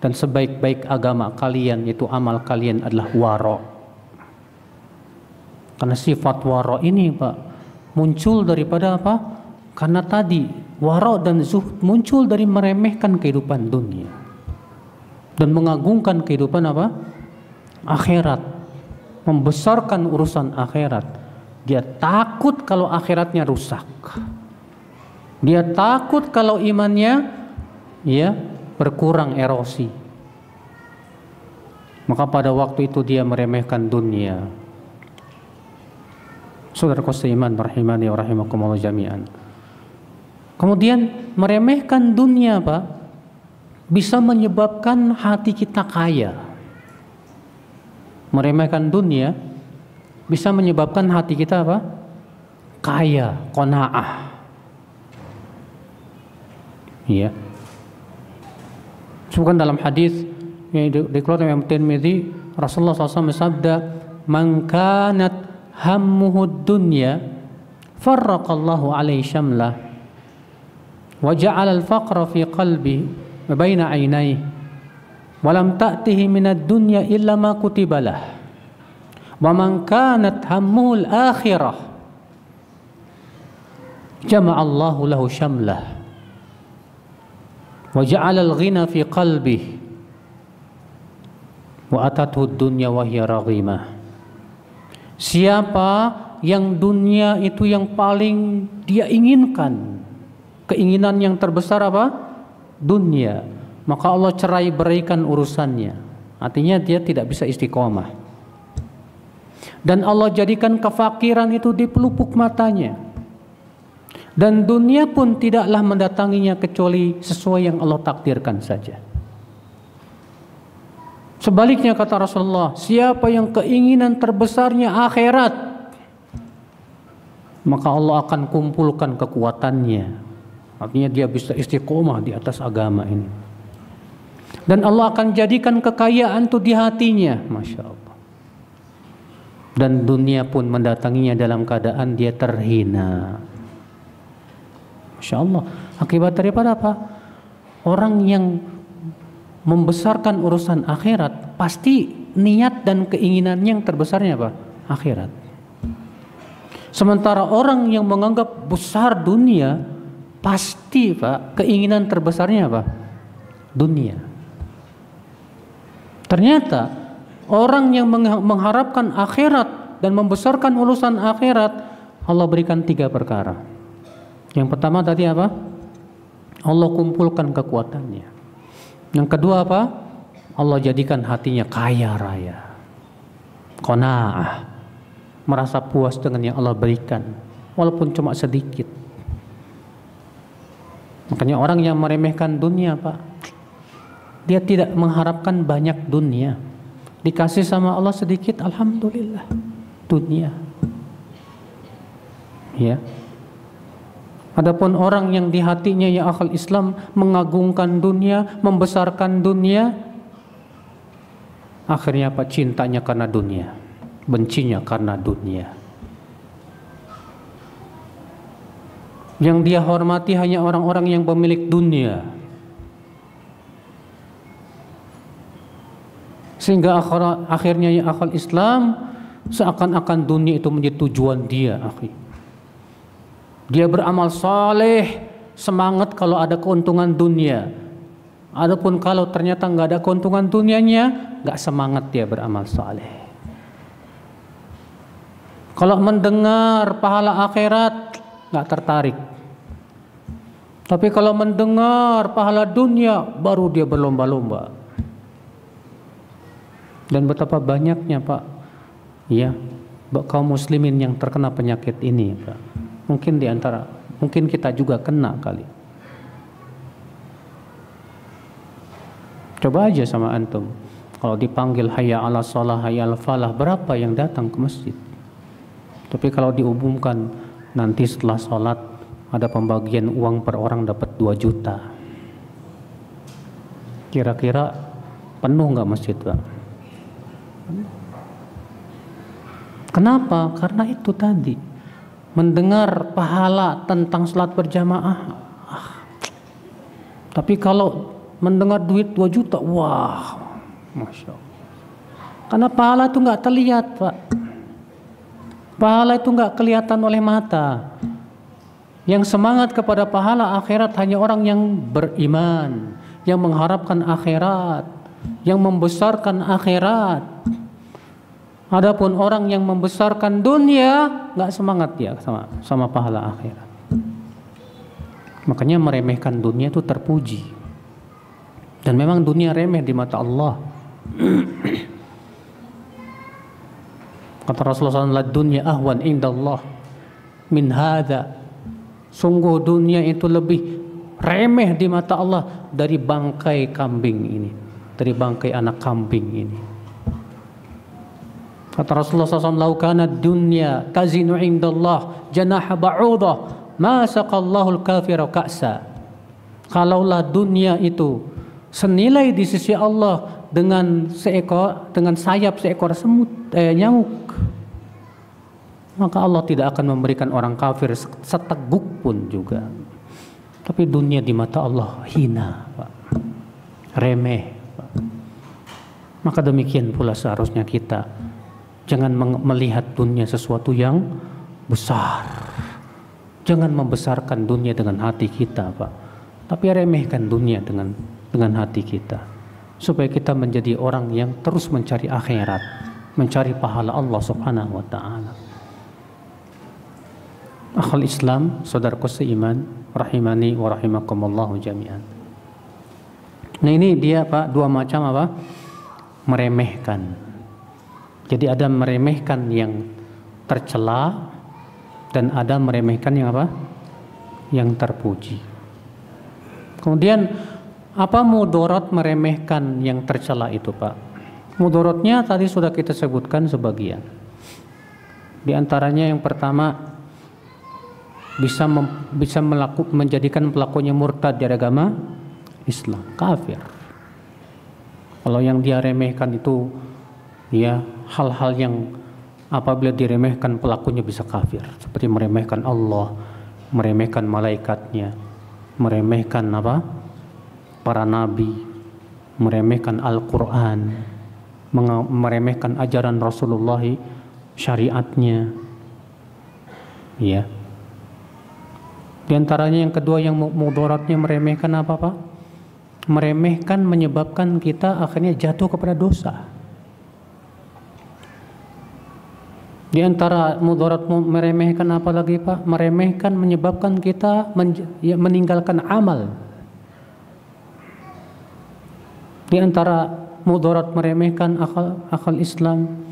Dan sebaik-baik agama kalian, itu amal kalian adalah wara. Karena sifat wara ini, Pak, muncul daripada apa? Karena tadi wara dan zuhud muncul dari meremehkan kehidupan dunia dan mengagungkan kehidupan apa? Akhirat. Membesarkan urusan akhirat. Dia takut kalau akhiratnya rusak. Dia takut kalau imannya ya berkurang, erosi. Maka pada waktu itu dia meremehkan dunia. Saudaraku seiman rahimani wa rahimakumullah jami'an. Kemudian meremehkan dunia, Pak, bisa menyebabkan hati kita kaya. Meremehkan dunia bisa menyebabkan hati kita apa? Kaya, qanaah. Iya. Sebutkan dalam hadis yang dikeluarkan Imam Tirmidzi, Rasulullah SAW bersabda, "Man kanat hammuhu dunya, farraqallahu alaihi syamlah, wa ja'ala al-faqra fi qalbi wa baina 'ainayhi, wa lam ta'tihi minad dunya illa ma kutiba lah. Wa man kanat hammuhu al-akhirah, jama'allahu lahu syamlah, wa ja'ala al-ghina fi qalbihi, wa atathu ad-dunya wa hiya raghimah." Siapa yang dunia itu yang paling dia inginkan, keinginan yang terbesar apa? Dunia. Maka Allah cerai beraikan urusannya. Artinya dia tidak bisa istiqomah. Dan Allah jadikan kefakiran itu di pelupuk matanya. Dan dunia pun tidaklah mendatanginya kecuali sesuai yang Allah takdirkan saja. Sebaliknya kata Rasulullah, siapa yang keinginan terbesarnya akhirat, maka Allah akan kumpulkan kekuatannya. Artinya dia bisa istiqomah di atas agama ini. Dan Allah akan jadikan kekayaan itu di hatinya, Masya Allah. Dan dunia pun mendatanginya dalam keadaan dia terhina. Masya Allah. Akibat daripada apa? Orang yang membesarkan urusan akhirat, pasti niat dan keinginannya yang terbesarnya apa? Akhirat. Sementara orang yang menganggap besar dunia, pasti Pak, keinginan terbesarnya apa? Dunia. Ternyata orang yang mengharapkan akhirat dan membesarkan urusan akhirat, Allah berikan 3 perkara. Yang pertama tadi apa? Allah kumpulkan kekuatannya. Yang kedua apa? Allah jadikan hatinya kaya raya. Qanaah. Merasa puas dengan yang Allah berikan, walaupun cuma sedikit. Makanya orang yang meremehkan dunia, Pak, dia tidak mengharapkan banyak dunia. Dikasih sama Allah sedikit, alhamdulillah, dunia. Ya. Adapun orang yang di hatinya ya akal Islam mengagungkan dunia, membesarkan dunia, akhirnya apa? Cintanya karena dunia, bencinya karena dunia. Yang dia hormati hanya orang-orang yang pemilik dunia. Sehingga akhirnya ya akal Islam seakan-akan dunia itu menjadi tujuan dia, akhi. Dia beramal saleh, semangat kalau ada keuntungan dunia. Adapun kalau ternyata nggak ada keuntungan dunianya, nggak semangat dia beramal saleh. Kalau mendengar pahala akhirat, nggak tertarik. Tapi kalau mendengar pahala dunia, baru dia berlomba-lomba. Dan betapa banyaknya, Pak, ya, kaum muslimin yang terkena penyakit ini, Pak. Mungkin kita juga kena kali. Coba aja sama antum, kalau dipanggil hayya 'ala shalah, hayya 'ala falah, berapa yang datang ke masjid? Tapi kalau diumumkan nanti setelah sholat ada pembagian uang per orang dapat 2 juta. Kira-kira penuh nggak masjid, Pak? Kenapa? Karena itu tadi, mendengar pahala tentang sholat berjamaah. Tapi kalau mendengar duit 2 juta, wah, Masya Allah. Karena pahala itu nggak terlihat, Pak. Pahala itu nggak kelihatan oleh mata. Yang semangat kepada pahala akhirat hanya orang yang beriman, yang mengharapkan akhirat, yang membesarkan akhirat. Adapun orang yang membesarkan dunia, nggak semangat dia sama pahala akhirat. Makanya meremehkan dunia itu terpuji. Dan memang dunia remeh di mata Allah. Kata Rasulullah SAW, dunia ahwan indallah min hadza. Sungguh dunia itu lebih remeh di mata Allah dari bangkai kambing ini, dari bangkai anak kambing ini. Kata Rasulullah SAW, lau kana dunya kazinu indallah janaha ba'udah ma saqallahu al-kafira ka'sa. Kalaulah dunia itu senilai di sisi Allah dengan sayap seekor nyamuk, maka Allah tidak akan memberikan orang kafir seteguk pun juga. Tapi dunia di mata Allah hina, Pak. Remeh, Pak. Maka demikian pula seharusnya kita jangan melihat dunia sesuatu yang besar. Jangan membesarkan dunia dengan hati kita, Pak. Tapi remehkan dunia dengan hati kita, supaya kita menjadi orang yang terus mencari akhirat, mencari pahala Allah Subhanahu wa taala. Akhul Islam, saudaraku seiman, rahimani wa rahimakumullah jami'an. Nah, ini dia, Pak, 2 macam apa? Meremehkan. Jadi ada meremehkan yang tercela dan ada meremehkan yang apa? Yang terpuji. Kemudian apa mudarat meremehkan yang tercela itu, Pak? Mudaratnya tadi sudah kita sebutkan sebagian. Di antaranya yang pertama, bisa menjadikan pelakunya murtad dari agama Islam, kafir. Kalau yang dia remehkan itu ya hal-hal yang apabila diremehkan pelakunya bisa kafir, seperti meremehkan Allah, meremehkan malaikatnya, meremehkan apa? Para nabi, meremehkan Al-Qur'an, meremehkan ajaran Rasulullah, syariatnya. Ya. Di antaranya yang kedua yang mudaratnya meremehkan apa, Pak? Meremehkan menyebabkan kita akhirnya jatuh kepada dosa. Di antara mudarat meremehkan apa lagi, Pak? Meremehkan menyebabkan kita meninggalkan amal. Di antara mudarat meremehkan akal Islam,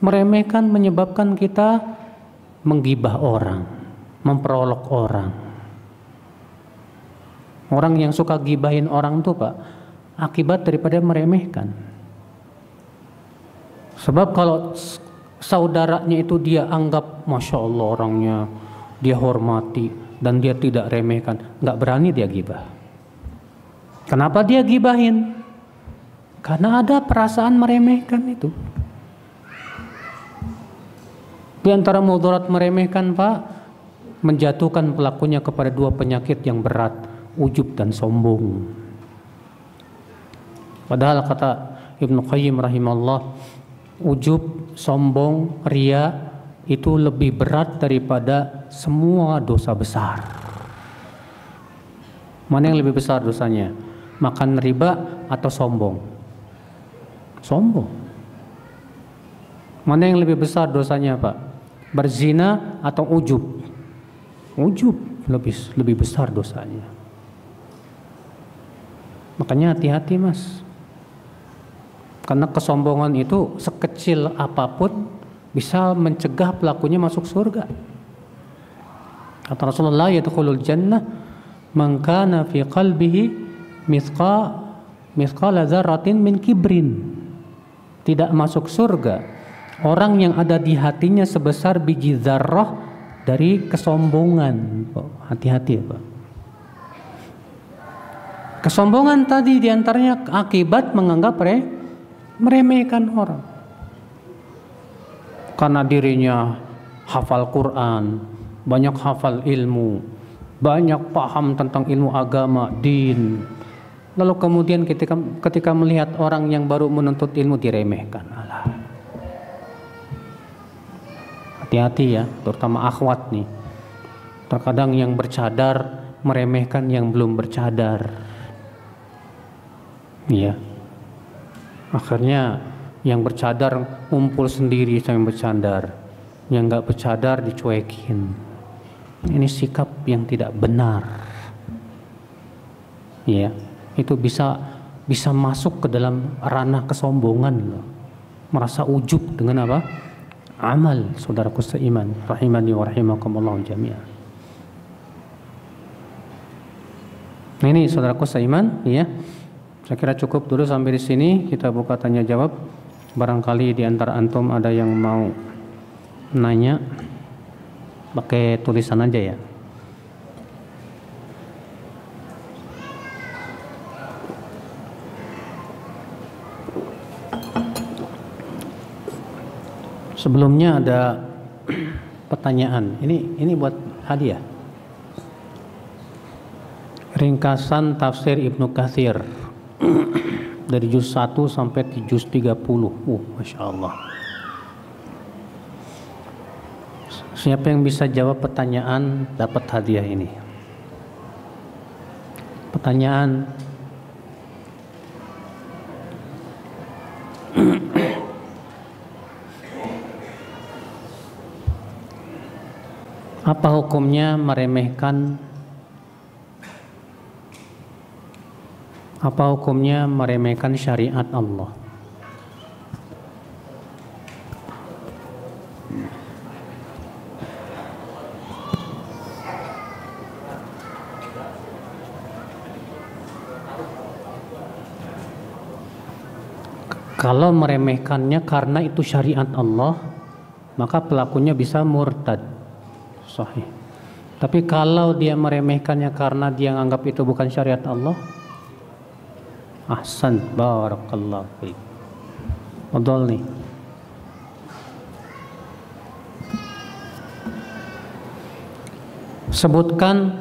meremehkan menyebabkan kita menggibah orang, memperolok orang. Orang yang suka gibahin orang tuh, Pak, akibat daripada meremehkan. Sebab kalau saudaranya itu dia anggap Masya Allah orangnya, dia hormati dan dia tidak remehkan, nggak berani dia gibah. Kenapa dia gibahin? Karena ada perasaan meremehkan itu. Di antara mudarat meremehkan, Pak, menjatuhkan pelakunya kepada dua penyakit yang berat, ujub dan sombong. Padahal kata Ibnu Qayyim rahimahullah, ujub, sombong, ria itu lebih berat daripada semua dosa besar. Mana yang lebih besar dosanya? Makan riba atau sombong? Sombong. Mana yang lebih besar dosanya, Pak? Berzina atau ujub? Ujub lebih besar dosanya. Makanya hati-hati, Mas. Karena kesombongan itu sekecil apapun bisa mencegah pelakunya masuk surga. Kata Rasulullah, yadkhulul jannah man kana fi qalbihi mithqala dzarratin min kibrin. Tidak masuk surga orang yang ada di hatinya sebesar biji zarrah dari kesombongan. Hati-hati ya, Pak. Kesombongan tadi diantaranya akibat menganggap meremehkan orang. Karena dirinya hafal Quran, banyak hafal ilmu, banyak paham tentang ilmu agama, din. Lalu kemudian ketika melihat orang yang baru menuntut ilmu diremehkan. Alah. Hati-hati ya, terutama akhwat nih. Terkadang yang bercadar meremehkan yang belum bercadar. Iya. Akhirnya yang bercadar ngumpul sendiri sama yang bercadar, yang nggak bercadar dicuekin. Ini sikap yang tidak benar. Iya, itu bisa masuk ke dalam ranah kesombongan loh. Merasa ujub dengan apa? Amal, saudaraku seiman, rahimani wa rahimakumullah jami'an. Nah, ini saudaraku seiman, ya. Saya kira cukup dulu sampai di sini. Kita buka tanya jawab. Barangkali di antara antum ada yang mau nanya, pakai tulisan aja ya. Sebelumnya ada pertanyaan. Ini buat hadiah. Ringkasan tafsir Ibnu Katsir dari juz 1 sampai juz 30. Masya Allah. Siapa yang bisa jawab pertanyaan dapat hadiah ini. Pertanyaan. Apa hukumnya meremehkan syariat Allah? Kalau meremehkannya karena itu syariat Allah, maka pelakunya bisa murtad. Sahih. Tapi kalau dia meremehkannya karena dia anggap itu bukan syariat Allah, Ahsan, barakallahu fiik. Fadhal nih. Sebutkan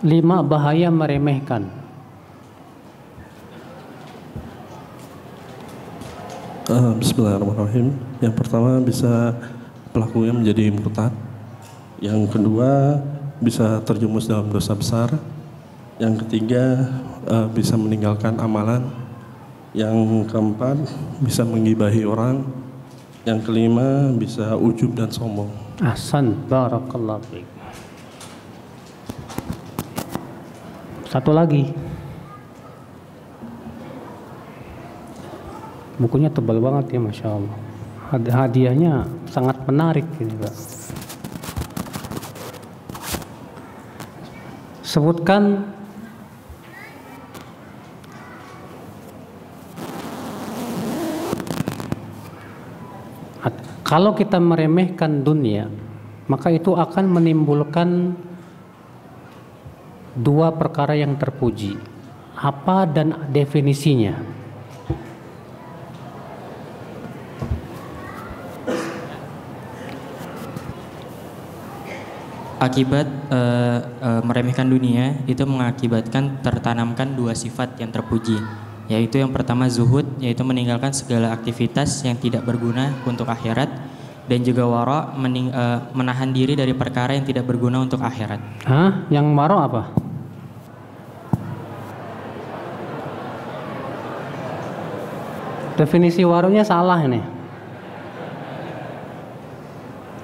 5 bahaya meremehkan. Bismillahirrahmanirrahim. Yang pertama bisa pelakunya menjadi murtad. Yang kedua bisa terjumus dalam dosa besar. Yang ketiga bisa meninggalkan amalan. Yang keempat bisa menggibahi orang. Yang kelima bisa ujub dan sombong. Ahsan, barakallahu fiik. Satu lagi. Bukunya tebal banget ya, Masya Allah. Hadiahnya sangat menarik ini, Pak. Sebutkan kalau kita meremehkan dunia, maka itu akan menimbulkan 2 perkara yang terpuji. Apa dan definisinya? Akibat meremehkan dunia itu mengakibatkan tertanamkan 2 sifat yang terpuji, yaitu yang pertama zuhud, yaitu meninggalkan segala aktivitas yang tidak berguna untuk akhirat, dan juga wara, menahan diri dari perkara yang tidak berguna untuk akhirat. Hah? Yang wara apa? Definisi waronya salah ini.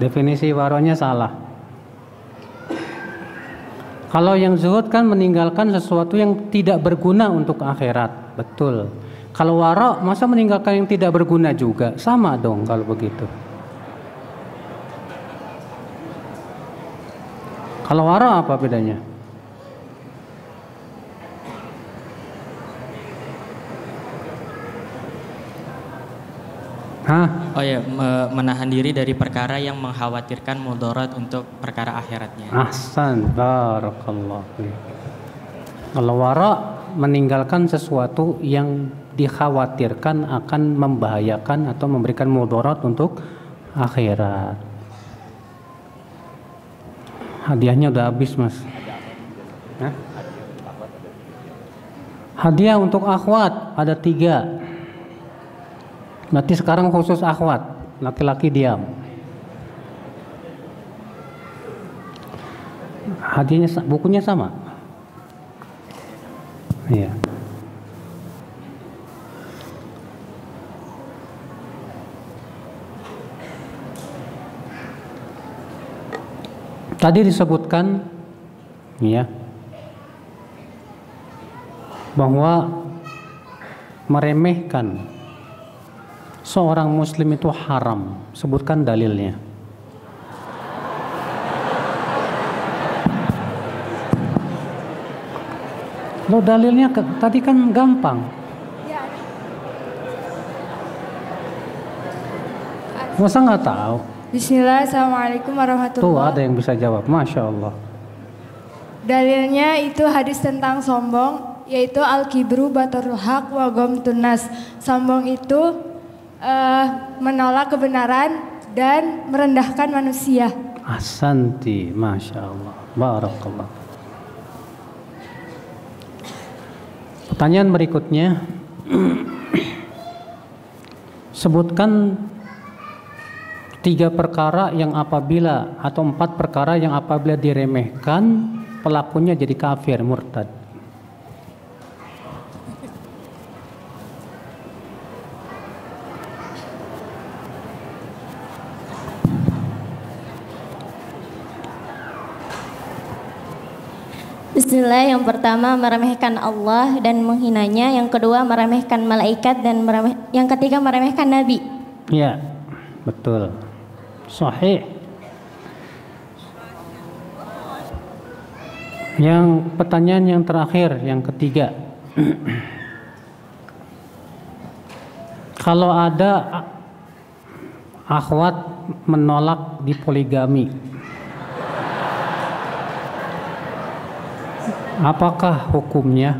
Definisi waronya salah. Kalau yang zuhud kan meninggalkan sesuatu yang tidak berguna untuk akhirat, betul. Kalau wara, masa meninggalkan yang tidak berguna juga? Sama dong kalau begitu. Kalau wara apa bedanya? Hah? Oh ya, menahan diri dari perkara yang mengkhawatirkan mudarat untuk perkara akhiratnya. Ahsan, barakallahu fiik. Kalau wara meninggalkan sesuatu yang dikhawatirkan akan membahayakan atau memberikan mudarat untuk akhirat. Hadiahnya udah habis, Mas. Hah? Hadiah untuk akhwat ada 3. Berarti sekarang khusus akhwat, laki-laki diam. Hadiahnya bukunya sama. Iya. Tadi disebutkan ya bahwa meremehkan seorang muslim itu haram. Sebutkan dalilnya. Lo dalilnya tadi kan gampang. Masa nggak tahu? Bismillah, assalamualaikum warahmatullahi Tuh wabarakatuh. ada yang bisa jawab, Masya Allah. Dalilnya itu hadis tentang sombong, yaitu al-kibru batarul haq wa ghamtun nas. Sombong itu menolak kebenaran dan merendahkan manusia. Ahsanti, Masya Allah, barakallah. Pertanyaan berikutnya, sebutkan 3 perkara yang apabila atau 4 perkara yang apabila diremehkan pelakunya jadi kafir, murtad. Bismillah, yang pertama meremehkan Allah dan menghinanya, yang kedua meremehkan malaikat, dan yang ketiga meremehkan Nabi. Ya, betul. Sahih. Yang pertanyaan yang terakhir, yang ketiga. Kalau ada akhwat menolak dipoligami, apakah hukumnya?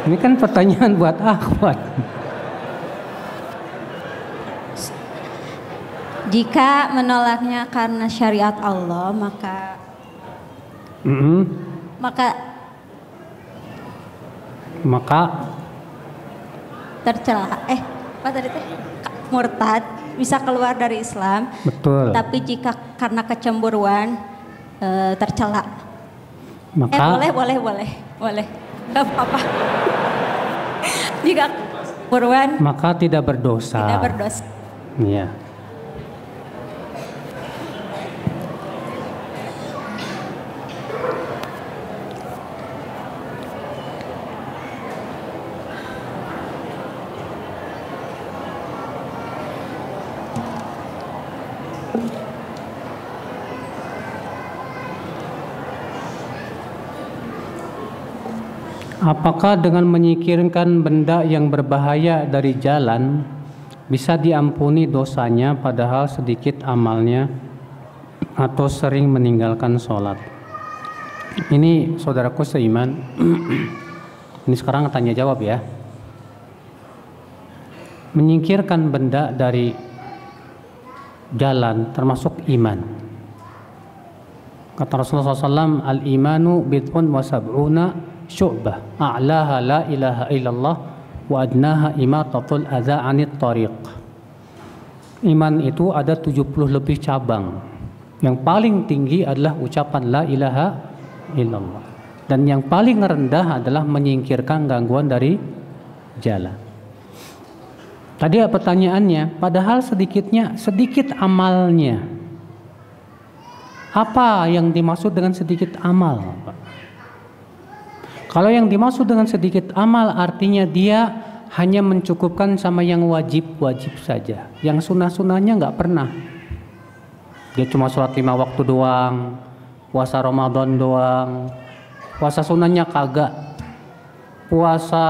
Ini kan pertanyaan buat Ahmad. Jika menolaknya karena syariat Allah, maka tercela. Apa tadi teh? Murtad, bisa keluar dari Islam. Betul. Tapi jika karena kecemburuan tercela. Maka boleh. Gak apa-apa. Jika kecemburuan maka tidak berdosa. Tidak berdosa. Iya. Apakah dengan menyingkirkan benda yang berbahaya dari jalan bisa diampuni dosanya padahal sedikit amalnya atau sering meninggalkan sholat? Ini saudaraku seiman. Ini sekarang tanya jawab ya. Menyingkirkan benda dari jalan termasuk iman. Kata Rasulullah SAW, al-imanu bid'un wa sab'una syu'bah, a'laha la ilaha illallah wa adnaha imatatul adza 'anit tariq. Iman itu ada 70 lebih cabang. Yang paling tinggi adalah ucapan la ilaha illallah. Dan yang paling rendah adalah menyingkirkan gangguan dari jalan. Tadi pertanyaannya, padahal sedikit amalnya. Apa yang dimaksud dengan sedikit amal, Pak? Kalau yang dimaksud dengan sedikit amal artinya dia hanya mencukupkan sama yang wajib-wajib saja. Yang sunnah-sunnahnya nggak pernah. Dia cuma sholat 5 waktu doang, puasa Ramadan doang, puasa sunnahnya kagak, puasa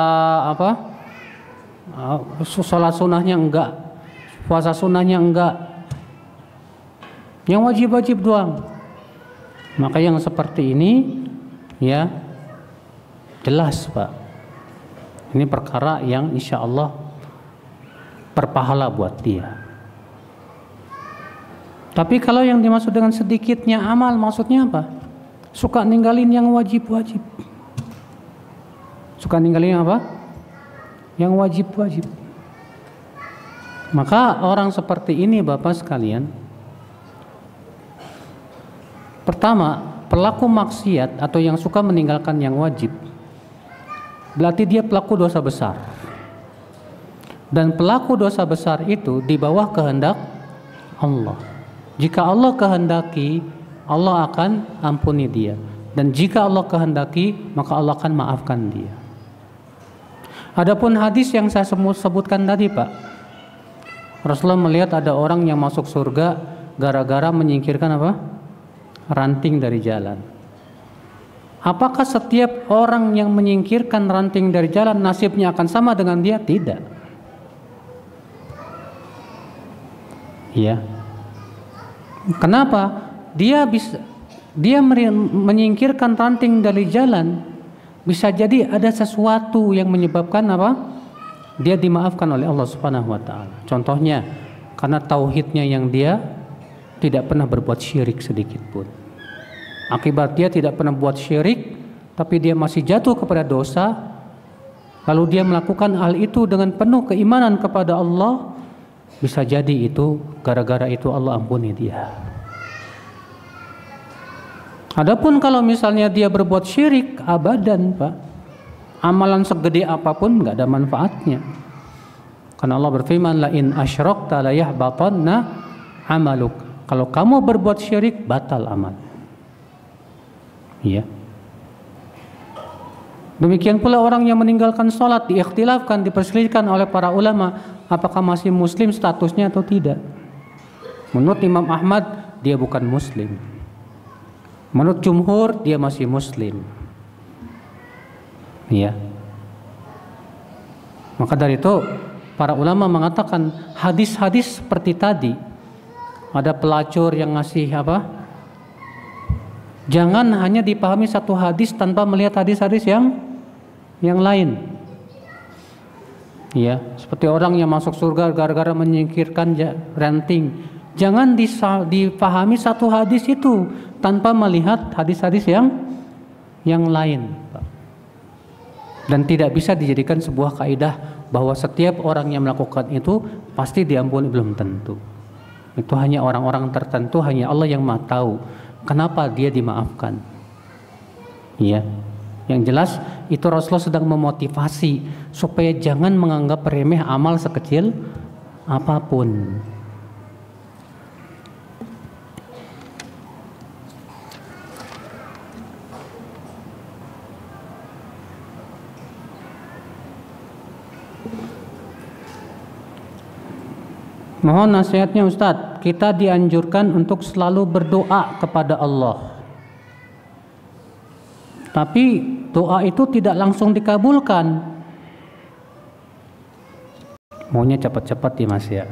sholat sunnahnya enggak, puasa sunnahnya enggak, yang wajib-wajib doang. Maka yang seperti ini ya jelas, Pak, ini perkara yang insya Allah berpahala buat dia. Tapi kalau yang dimaksud dengan sedikitnya amal, maksudnya apa? Suka ninggalin yang wajib-wajib. Suka ninggalin apa? Yang wajib-wajib. Maka orang seperti ini, Bapak sekalian, pertama, pelaku maksiat atau yang suka meninggalkan yang wajib, berarti dia pelaku dosa besar. Dan pelaku dosa besar itu di bawah kehendak Allah. Jika Allah kehendaki, Allah akan ampuni dia. Dan jika Allah kehendaki, maka Allah akan maafkan dia. Adapun hadis yang saya sebutkan tadi, Pak, Rasulullah melihat ada orang yang masuk surga gara-gara menyingkirkan apa? Ranting dari jalan. Apakah setiap orang yang menyingkirkan ranting dari jalan nasibnya akan sama dengan dia? Tidak. Ya. Kenapa? Dia menyingkirkan ranting dari jalan, bisa jadi ada sesuatu yang menyebabkan apa? Dia dimaafkan oleh Allah Subhanahu wa taala. Contohnya karena tauhidnya yang dia tidak pernah berbuat syirik sedikit pun. Akibat dia tidak pernah buat syirik, tapi dia masih jatuh kepada dosa, lalu dia melakukan hal itu dengan penuh keimanan kepada Allah, bisa jadi itu gara-gara itu Allah ampuni dia. Adapun kalau misalnya dia berbuat syirik, abadan, Pak, amalan segede apapun nggak ada manfaatnya. Karena Allah berfirman, la in asyrakta la yahbatanna amaluk. Kalau kamu berbuat syirik, batal amal. Ya. Demikian pula orang yang meninggalkan sholat diikhtilafkan, diperselisihkan oleh para ulama apakah masih muslim statusnya atau tidak. Menurut Imam Ahmad dia bukan muslim. Menurut jumhur dia masih muslim. Ya. Maka dari itu para ulama mengatakan hadis-hadis seperti tadi, ada pelacur yang ngasih apa? Jangan hanya dipahami satu hadis tanpa melihat hadis-hadis yang lain. Ya, seperti orang yang masuk surga gara-gara menyingkirkan ranting. Jangan dipahami satu hadis itu tanpa melihat hadis-hadis yang lain. Dan tidak bisa dijadikan sebuah kaidah bahwa setiap orang yang melakukan itu pasti diampuni, belum tentu. Itu hanya orang-orang tertentu, hanya Allah yang Maha tahu kenapa dia dimaafkan. Ya. Yang jelas itu Rasulullah sedang memotivasi supaya jangan menganggap remeh amal sekecil apapun. Mohon nasihatnya Ustadz, kita dianjurkan untuk selalu berdoa kepada Allah. Tapi doa itu tidak langsung dikabulkan. Maunya cepat-cepat ya Mas ya.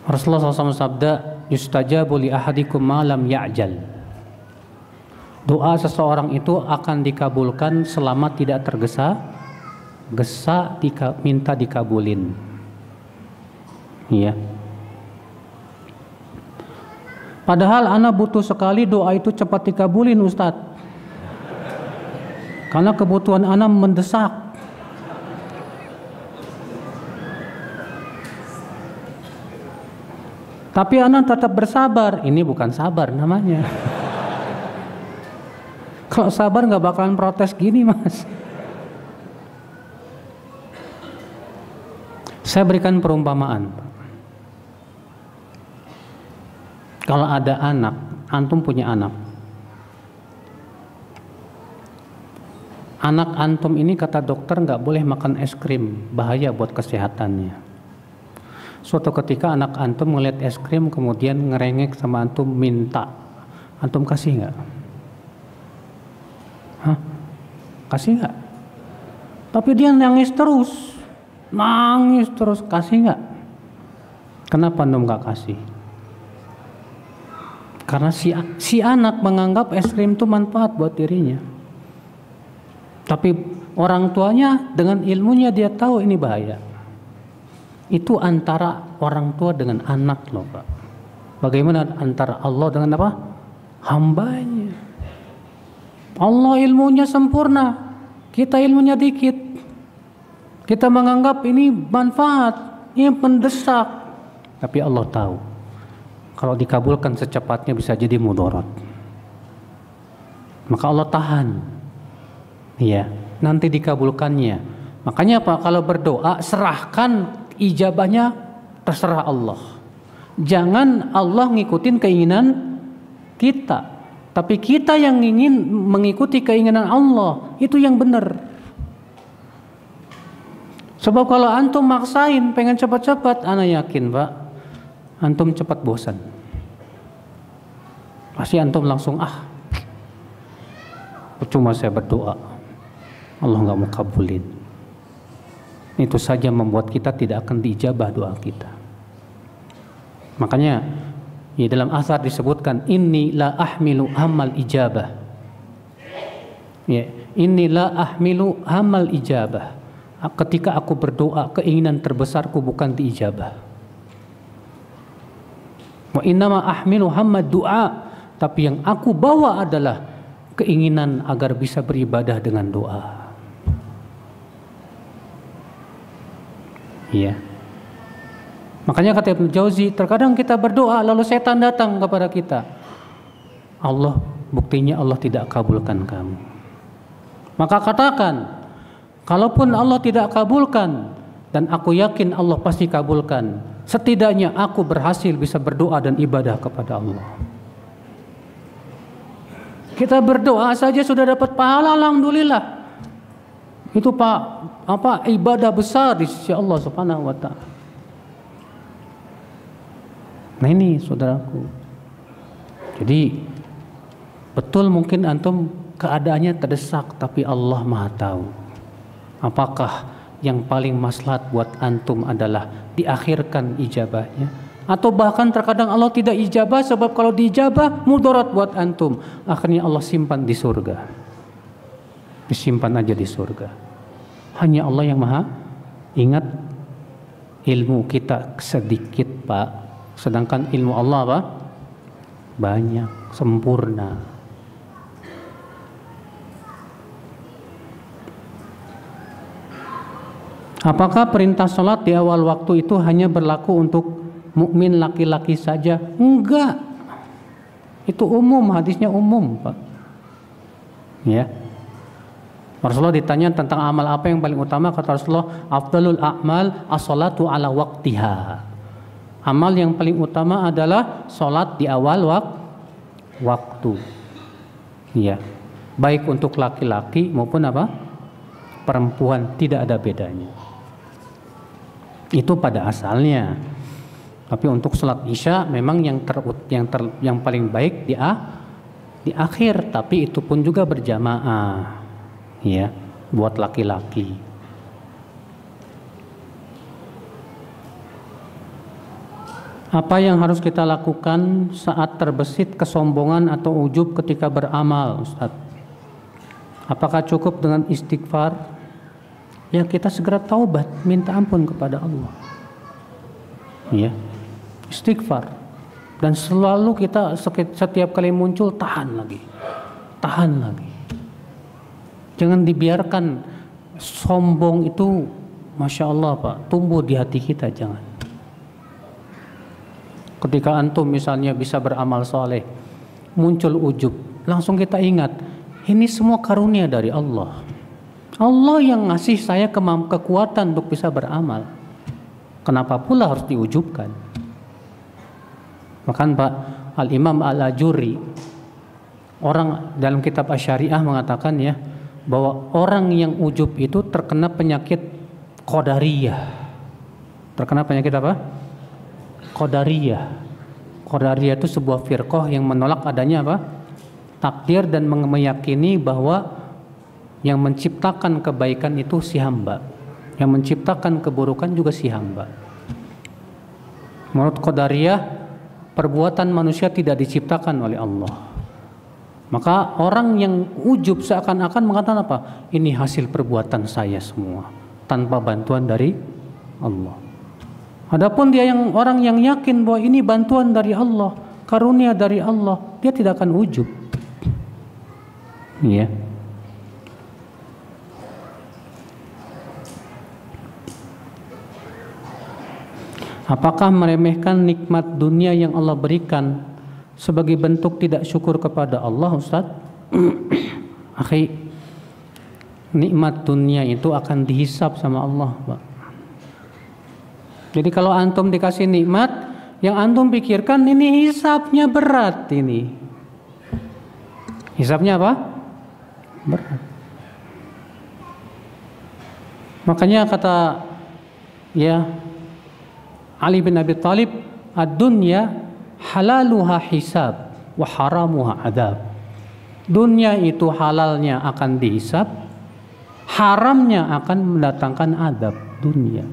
Rasulullah SAW sabda, yustajabu li ahadikum ma lam ya'jal. Doa seseorang itu akan dikabulkan selama tidak tergesa-gesa minta dikabulin. Iya. Padahal anak butuh sekali doa itu cepat dikabulin Ustadz. Karena kebutuhan anak mendesak. Tapi anak tetap bersabar. Ini bukan sabar namanya. Kalau sabar nggak bakalan protes gini Mas. Saya berikan perumpamaan. Kalau ada anak, antum punya anak. Anak antum ini kata dokter nggak boleh makan es krim, bahaya buat kesehatannya. Suatu ketika anak antum ngeliat es krim kemudian ngerengek sama antum minta, antum kasih nggak? Hah? Kasih nggak? Tapi dia nangis terus, kasih nggak? Kenapa antum nggak kasih? Karena si anak menganggap es krim itu manfaat buat dirinya. Tapi orang tuanya dengan ilmunya dia tahu ini bahaya. Itu antara orang tua dengan anak loh Pak. Bagaimana antara Allah dengan apa? Hambanya. Allah ilmunya sempurna, kita ilmunya dikit. Kita menganggap ini manfaat, ini mendesak. Tapi Allah tahu kalau dikabulkan secepatnya bisa jadi mudarat. Maka Allah tahan. Iya, nanti dikabulkannya. Makanya Pak, kalau berdoa serahkan ijabahnya, terserah Allah. Jangan Allah ngikutin keinginan kita, tapi kita yang ingin mengikuti keinginan Allah, itu yang benar. Sebab kalau antum maksain pengen cepat-cepat, ana yakin Pak, antum cepat bosan. Pasti antum langsung percuma saya berdoa, Allah nggak mau kabulin. Itu saja membuat kita tidak akan diijabah doa kita. Makanya di dalam asar disebutkan inni la ahmilu amal ijabah. Ya, inni la ahmilu amal ijabah. Ketika aku berdoa, keinginan terbesarku bukan diijabah. Wa innama ahmilu hamad du'a, tapi yang aku bawa adalah keinginan agar bisa beribadah dengan doa. Iya. Makanya kata Ibnu Jauzi, terkadang kita berdoa lalu setan datang kepada kita. Allah, buktinya Allah tidak kabulkan kamu. Maka katakan, kalaupun Allah tidak kabulkan, dan aku yakin Allah pasti kabulkan, setidaknya aku berhasil bisa berdoa dan ibadah kepada Allah. Kita berdoa saja sudah dapat pahala, alhamdulillah. Itu ibadah besar di sisi Allah Subhanahu wa taala. Nah ini saudaraku. Jadi betul mungkin antum keadaannya terdesak, tapi Allah Maha tahu. Apakah yang paling maslahat buat antum adalah diakhirkan ijabahnya Atau bahkan terkadang Allah tidak ijabah sebab kalau diijabah mudarat buat antum. Akhirnya Allah simpan di surga. Disimpan aja di surga. Hanya Allah yang maha ingat. Ilmu kita sedikit Pak, sedangkan ilmu Allah apa? Banyak, sempurna. Apakah perintah sholat di awal waktu itu hanya berlaku untuk mukmin laki-laki saja? Enggak. Itu umum, hadisnya umum, Pak. Ya. Rasulullah ditanya tentang amal apa yang paling utama, kata Rasulullah, afdalul a'mal as-salatu ala waqtiha. Amal yang paling utama adalah sholat di awal waktu. Ya. Baik untuk laki-laki maupun apa? Perempuan, tidak ada bedanya. Itu pada asalnya. Tapi untuk sholat isya memang yang paling baik di akhir, tapi itu pun juga berjamaah. Ya, buat laki-laki. Apa yang harus kita lakukan saat terbesit kesombongan atau ujub ketika beramal, Ustaz? Apakah cukup dengan istighfar? Ya, kita segera taubat, minta ampun kepada Allah. Ya, istighfar. Dan selalu kita setiap kali muncul tahan lagi. Jangan dibiarkan sombong itu, Masya Allah Pak, tumbuh di hati kita, jangan. Ketika antum misalnya bisa beramal soleh, muncul ujub, langsung kita ingat, ini semua karunia dari Allah. Allah yang ngasih saya kekuatan untuk bisa beramal. Kenapa pula harus diujubkan? Bahkan Pak Al-Imam Al-Ajuri, orang dalam kitab Asy-Syariah mengatakan ya, bahwa orang yang ujub itu terkena penyakit Qadariyah. Terkena penyakit apa? Qadariyah. Qadariyah itu sebuah firqah yang menolak adanya apa? Takdir dan meyakini bahwa yang menciptakan kebaikan itu si hamba, yang menciptakan keburukan juga si hamba. Menurut Qadariyah, perbuatan manusia tidak diciptakan oleh Allah. Maka orang yang ujub seakan-akan mengatakan apa? Ini hasil perbuatan saya semua, tanpa bantuan dari Allah. Adapun dia orang yang yakin bahwa ini bantuan dari Allah, karunia dari Allah, dia tidak akan ujub. Ya. Apakah meremehkan nikmat dunia yang Allah berikan sebagai bentuk tidak syukur kepada Allah, Ustaz? Akhi, nikmat dunia itu akan dihisab sama Allah, Pak. Jadi kalau antum dikasih nikmat, yang antum pikirkan ini hisabnya berat ini. Hisabnya apa? Berat. Makanya kata ya Ali bin Abi Thalib, ad-dunya halaluha hisab wa haramuha adab. Dunia itu halalnya akan dihisab, haramnya akan mendatangkan adab dunia.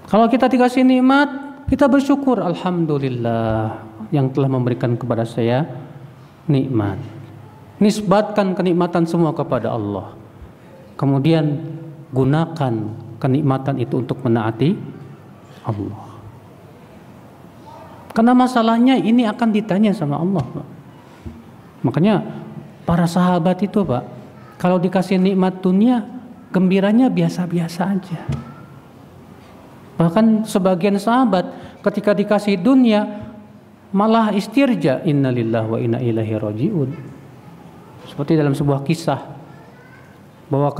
Kalau kita dikasih nikmat, kita bersyukur, alhamdulillah yang telah memberikan kepada saya nikmat. Nisbatkan kenikmatan semua kepada Allah. Kemudian gunakan kenikmatan itu untuk menaati Allah. Karena masalahnya ini akan ditanya sama Allah, Pak. Makanya para sahabat itu, Pak, kalau dikasih nikmat dunia, gembiranya biasa-biasa aja. Bahkan sebagian sahabat ketika dikasih dunia malah istirja, innalillahi wa inna ilaihi rajiun. Seperti dalam sebuah kisah bahwa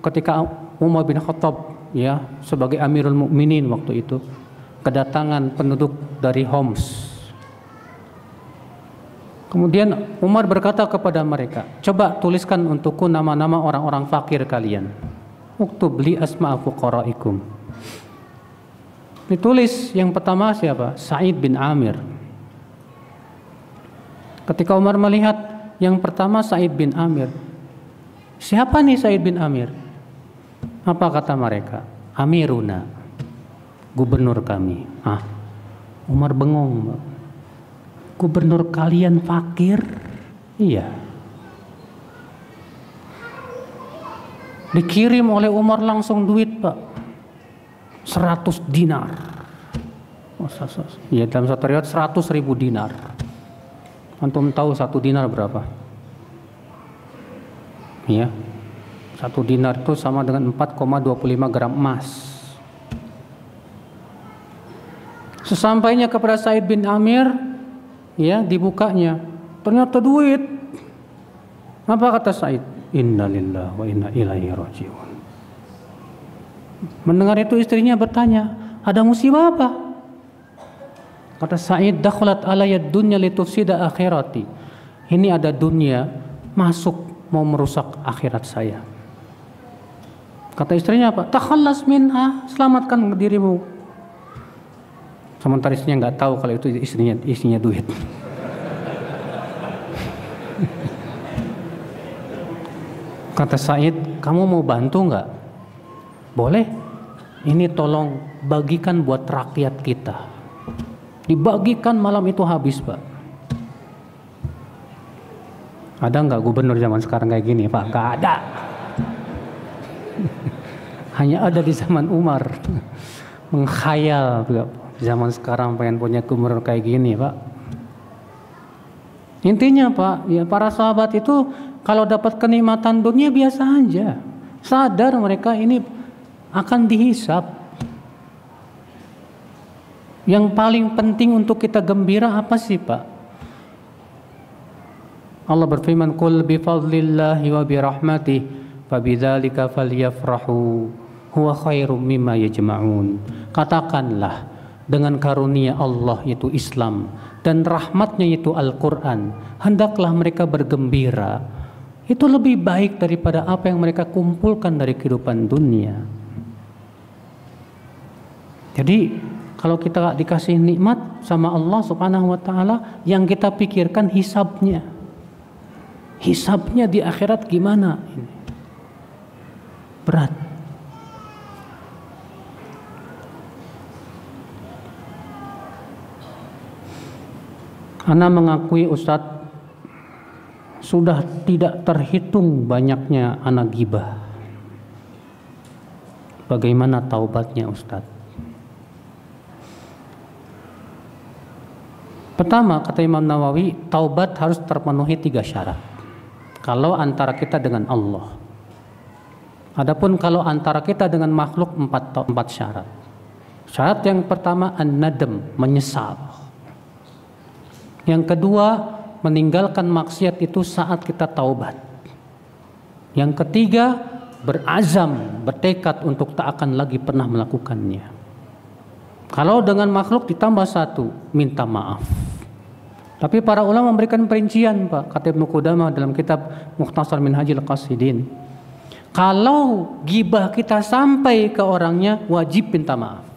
ketika Umar bin Khattab ya sebagai Amirul Mukminin waktu itu kedatangan penduduk dari Homs. Kemudian Umar berkata kepada mereka, coba tuliskan untukku nama-nama orang-orang fakir kalian. Uktub li asma'a fuqaraikum. Ditulis yang pertama siapa? Sa'id bin Amir. Ketika Umar melihat yang pertama Sa'id bin Amir, siapa nih Sa'id bin Amir? Apa kata mereka? Amiruna. gubernur kami. Umar bengong. Gubernur kalian fakir? Iya. Dikirim oleh Umar langsung duit, Pak. 100 dinar. Ya, dalam satu riwayat 100.000 dinar. Antum tahu 1 dinar berapa? Ya. 1 dinar itu sama dengan 4,25 gram emas. Sesampainya kepada Sa'id bin Amir, ya, dibukanya. Ternyata duit. Apa kata Sa'id? Innalillahi wa inna ilaihi raji'un. Mendengar itu istrinya bertanya, ada musibah apa? Kata Sa'id, dakhalat alayya dunya litufsida akhirati. Ini ada dunia masuk mau merusak akhirat saya. Kata istrinya apa? Takhallas minha, selamatkan dirimu. Sementara istrinya nggak tahu kalau itu isinya duit. Kata Said, kamu mau bantu nggak? Boleh. Ini tolong bagikan buat rakyat kita. Dibagikan malam itu habis, Pak. Ada nggak gubernur zaman sekarang kayak gini, Pak? Nggak ada. Hanya ada di zaman Umar. Menghayal zaman sekarang pengen punya gubernur kayak gini, Pak. Intinya, Pak, ya para sahabat itu kalau dapat kenikmatan dunia biasa aja. Sadar mereka ini akan dihisab. Yang paling penting untuk kita gembira apa sih, Pak? Allah berfirman, "Qul bi fadlillahi wa bi rahmatihi fabidzalika falyafrahu huwa khairum mimma yajma'un." Katakanlah, dengan karunia Allah yaitu Islam dan rahmatnya yaitu Al-Quran, hendaklah mereka bergembira. Itu lebih baik daripada apa yang mereka kumpulkan dari kehidupan dunia. Jadi kalau kita dikasih nikmat sama Allah Subhanahu wa ta'ala, yang kita pikirkan hisabnya. Hisabnya di akhirat gimana? Berat. Ana mengakui Ustadz, sudah tidak terhitung banyaknya ana gibah. Bagaimana taubatnya, Ustadz? Pertama, kata Imam Nawawi, taubat harus terpenuhi 3 syarat. Kalau antara kita dengan Allah. Adapun kalau antara kita dengan makhluk 4 syarat. Syarat yang pertama an-nadam, menyesal. Yang kedua, meninggalkan maksiat itu saat kita taubat. Yang ketiga, berazam, bertekad untuk tak akan lagi pernah melakukannya. Kalau dengan makhluk ditambah 1, minta maaf. Tapi para ulama memberikan perincian, Pak, kata Ibnu Qudamah dalam kitab Mukhtasar Minhajil Qasidin. Kalau gibah kita sampai ke orangnya, wajib minta maaf.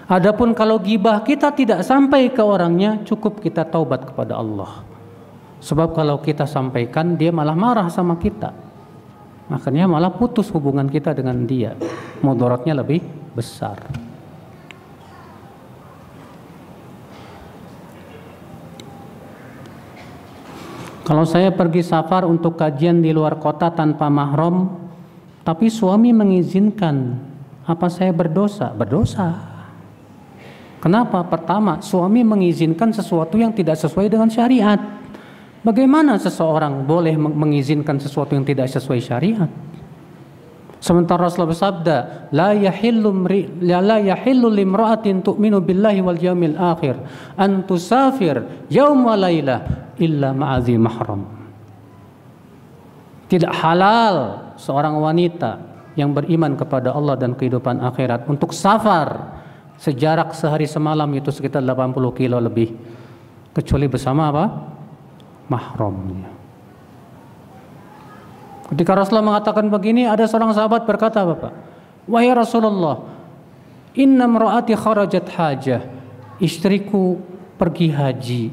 Adapun kalau gibah kita tidak sampai ke orangnya, cukup kita taubat kepada Allah. Sebab kalau kita sampaikan, dia malah marah sama kita. Makanya malah putus hubungan kita dengan dia. Mudaratnya lebih besar. Kalau saya pergi safar untuk kajian di luar kota tanpa mahram, tapi suami mengizinkan, apa saya berdosa? Berdosa. Kenapa? Pertama, suami mengizinkan sesuatu yang tidak sesuai dengan syariat. Bagaimana seseorang boleh mengizinkan sesuatu yang tidak sesuai syariat? Sementara Rasulullah bersabda, la yahillu limra'atin tu'minu billahi wal yawmil akhir an tusafir yaum wa lailah illa ma'adhi mahram. Tidak halal seorang wanita yang beriman kepada Allah dan kehidupan akhirat untuk safar sejarak sehari semalam, itu sekitar 80 kilo lebih, kecuali bersama apa? Mahramnya. Ketika Rasulullah mengatakan begini, ada seorang sahabat berkata, Bapak, wahai Rasulullah, inna mra'ati kharajat hajah, istriku pergi haji,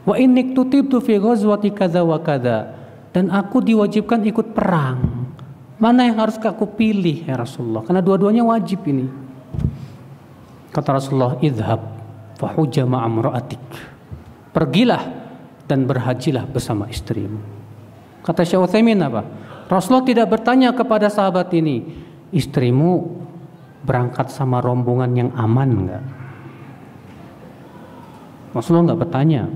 wa inni kutibtu fi ghazwati kadza wa kadza, dan aku diwajibkan ikut perang. Mana yang harus aku pilih ya Rasulullah? Karena dua-duanya wajib ini. Kata Rasulullah, idhab fahujja ma'amra'atik. Pergilah dan berhajilah bersama istrimu. Kata Syekh Utsaimin apa? Rasulullah tidak bertanya kepada sahabat ini, istrimu berangkat sama rombongan yang aman enggak? Rasulullah enggak bertanya.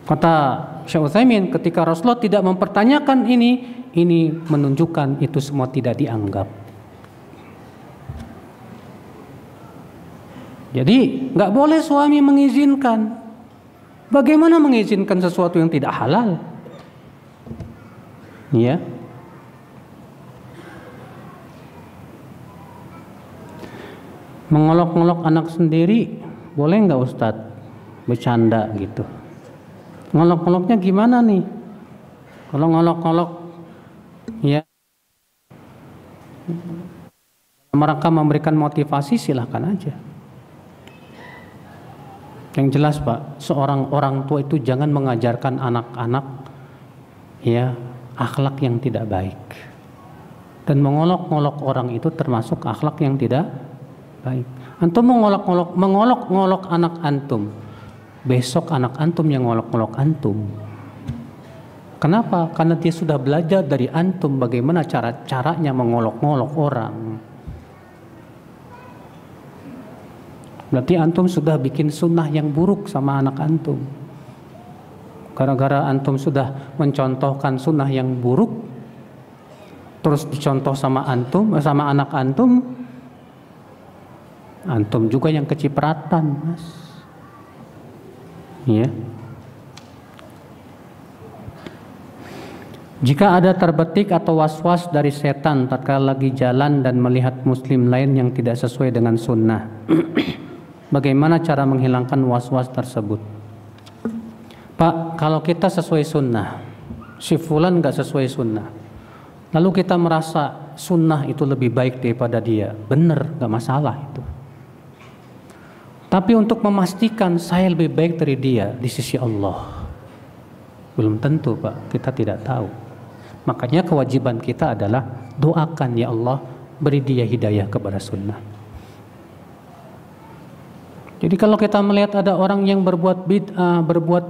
Kata Syekh Utsaimin, ketika Rasulullah tidak mempertanyakan ini menunjukkan itu semua tidak dianggap. Jadi nggak boleh suami mengizinkan. Bagaimana mengizinkan sesuatu yang tidak halal? Ya. Mengolok-olok anak sendiri boleh nggak Ustadz? Bercanda gitu. Ngolok-ngoloknya gimana nih? Kalau ngolok-ngolok ya mereka memberikan motivasi, silahkan aja. Yang jelas Pak, seorang orang tua itu jangan mengajarkan anak-anak ya akhlak yang tidak baik. Dan mengolok-ngolok orang itu termasuk akhlak yang tidak baik. Antum mengolok-ngolok anak antum, besok anak antum yang ngolok-ngolok antum. Kenapa? Karena dia sudah belajar dari antum bagaimana caranya mengolok-ngolok orang. Berarti antum sudah bikin sunnah yang buruk sama anak antum. Gara-gara antum sudah mencontohkan sunnah yang buruk, terus dicontoh sama antum, sama anak antum, antum juga yang kecipratan, Mas. Ya. Jika ada terbetik atau was-was dari setan tatkala lagi jalan dan melihat muslim lain yang tidak sesuai dengan sunnah, bagaimana cara menghilangkan was-was tersebut? Pak, kalau kita sesuai sunnah, si fulan gak sesuai sunnah, lalu kita merasa sunnah itu lebih baik daripada dia, benar, gak masalah itu. Tapi untuk memastikan saya lebih baik dari dia di sisi Allah, belum tentu Pak, kita tidak tahu. Makanya kewajiban kita adalah doakan, ya Allah, beri dia hidayah kepada sunnah. Jadi kalau kita melihat ada orang yang berbuat bid'ah, berbuat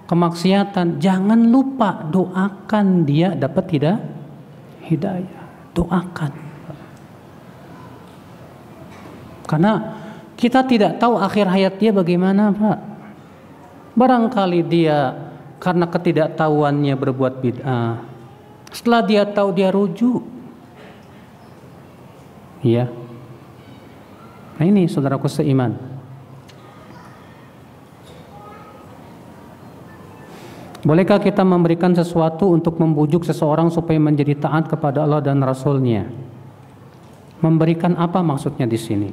kemaksiatan, jangan lupa doakan dia dapat hidayah. Doakan. Karena kita tidak tahu akhir hayat dia bagaimana, Pak. Barangkali dia karena ketidaktahuannya berbuat bid'ah. Setelah dia tahu, dia rujuk. Ya. Nah ini saudaraku seiman. Bolehkah kita memberikan sesuatu untuk membujuk seseorang supaya menjadi taat kepada Allah dan Rasul-Nya? Memberikan apa maksudnya di sini?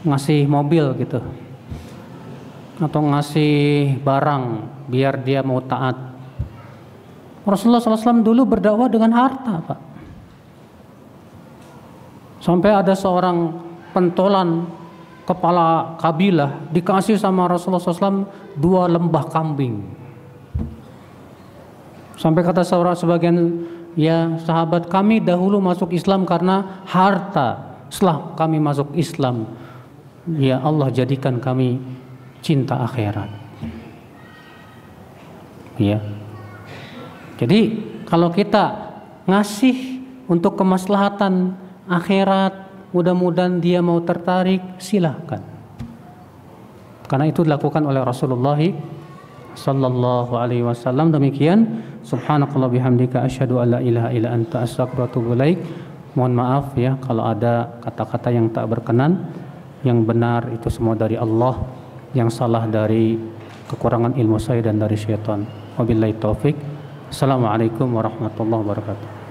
Ngasih mobil gitu? Atau ngasih barang biar dia mau taat? Rasulullah SAW dulu berdakwah dengan harta, Pak. Sampai ada seorang pentolan kepala kabilah dikasih sama Rasulullah SAW 2 lembah kambing. Sampai kata sebagian ya sahabat, kami dahulu masuk Islam karena harta. Setelah kami masuk Islam, ya Allah jadikan kami cinta akhirat. Ya. Jadi kalau kita ngasih untuk kemaslahatan akhirat, mudah-mudahan dia mau tertarik, silahkan. Karena itu dilakukan oleh Rasulullah sallallahu alaihi wasallam. Demikian, subhanakallah bihamdika asyhadu an la ilaha illa anta astaghfiruka wa atubu ilaik. Mohon maaf ya kalau ada kata-kata yang tak berkenan. Yang benar itu semua dari Allah, yang salah dari kekurangan ilmu saya dan dari syaitan. Wabillahi taufik. Assalamualaikum warahmatullahi wabarakatuh.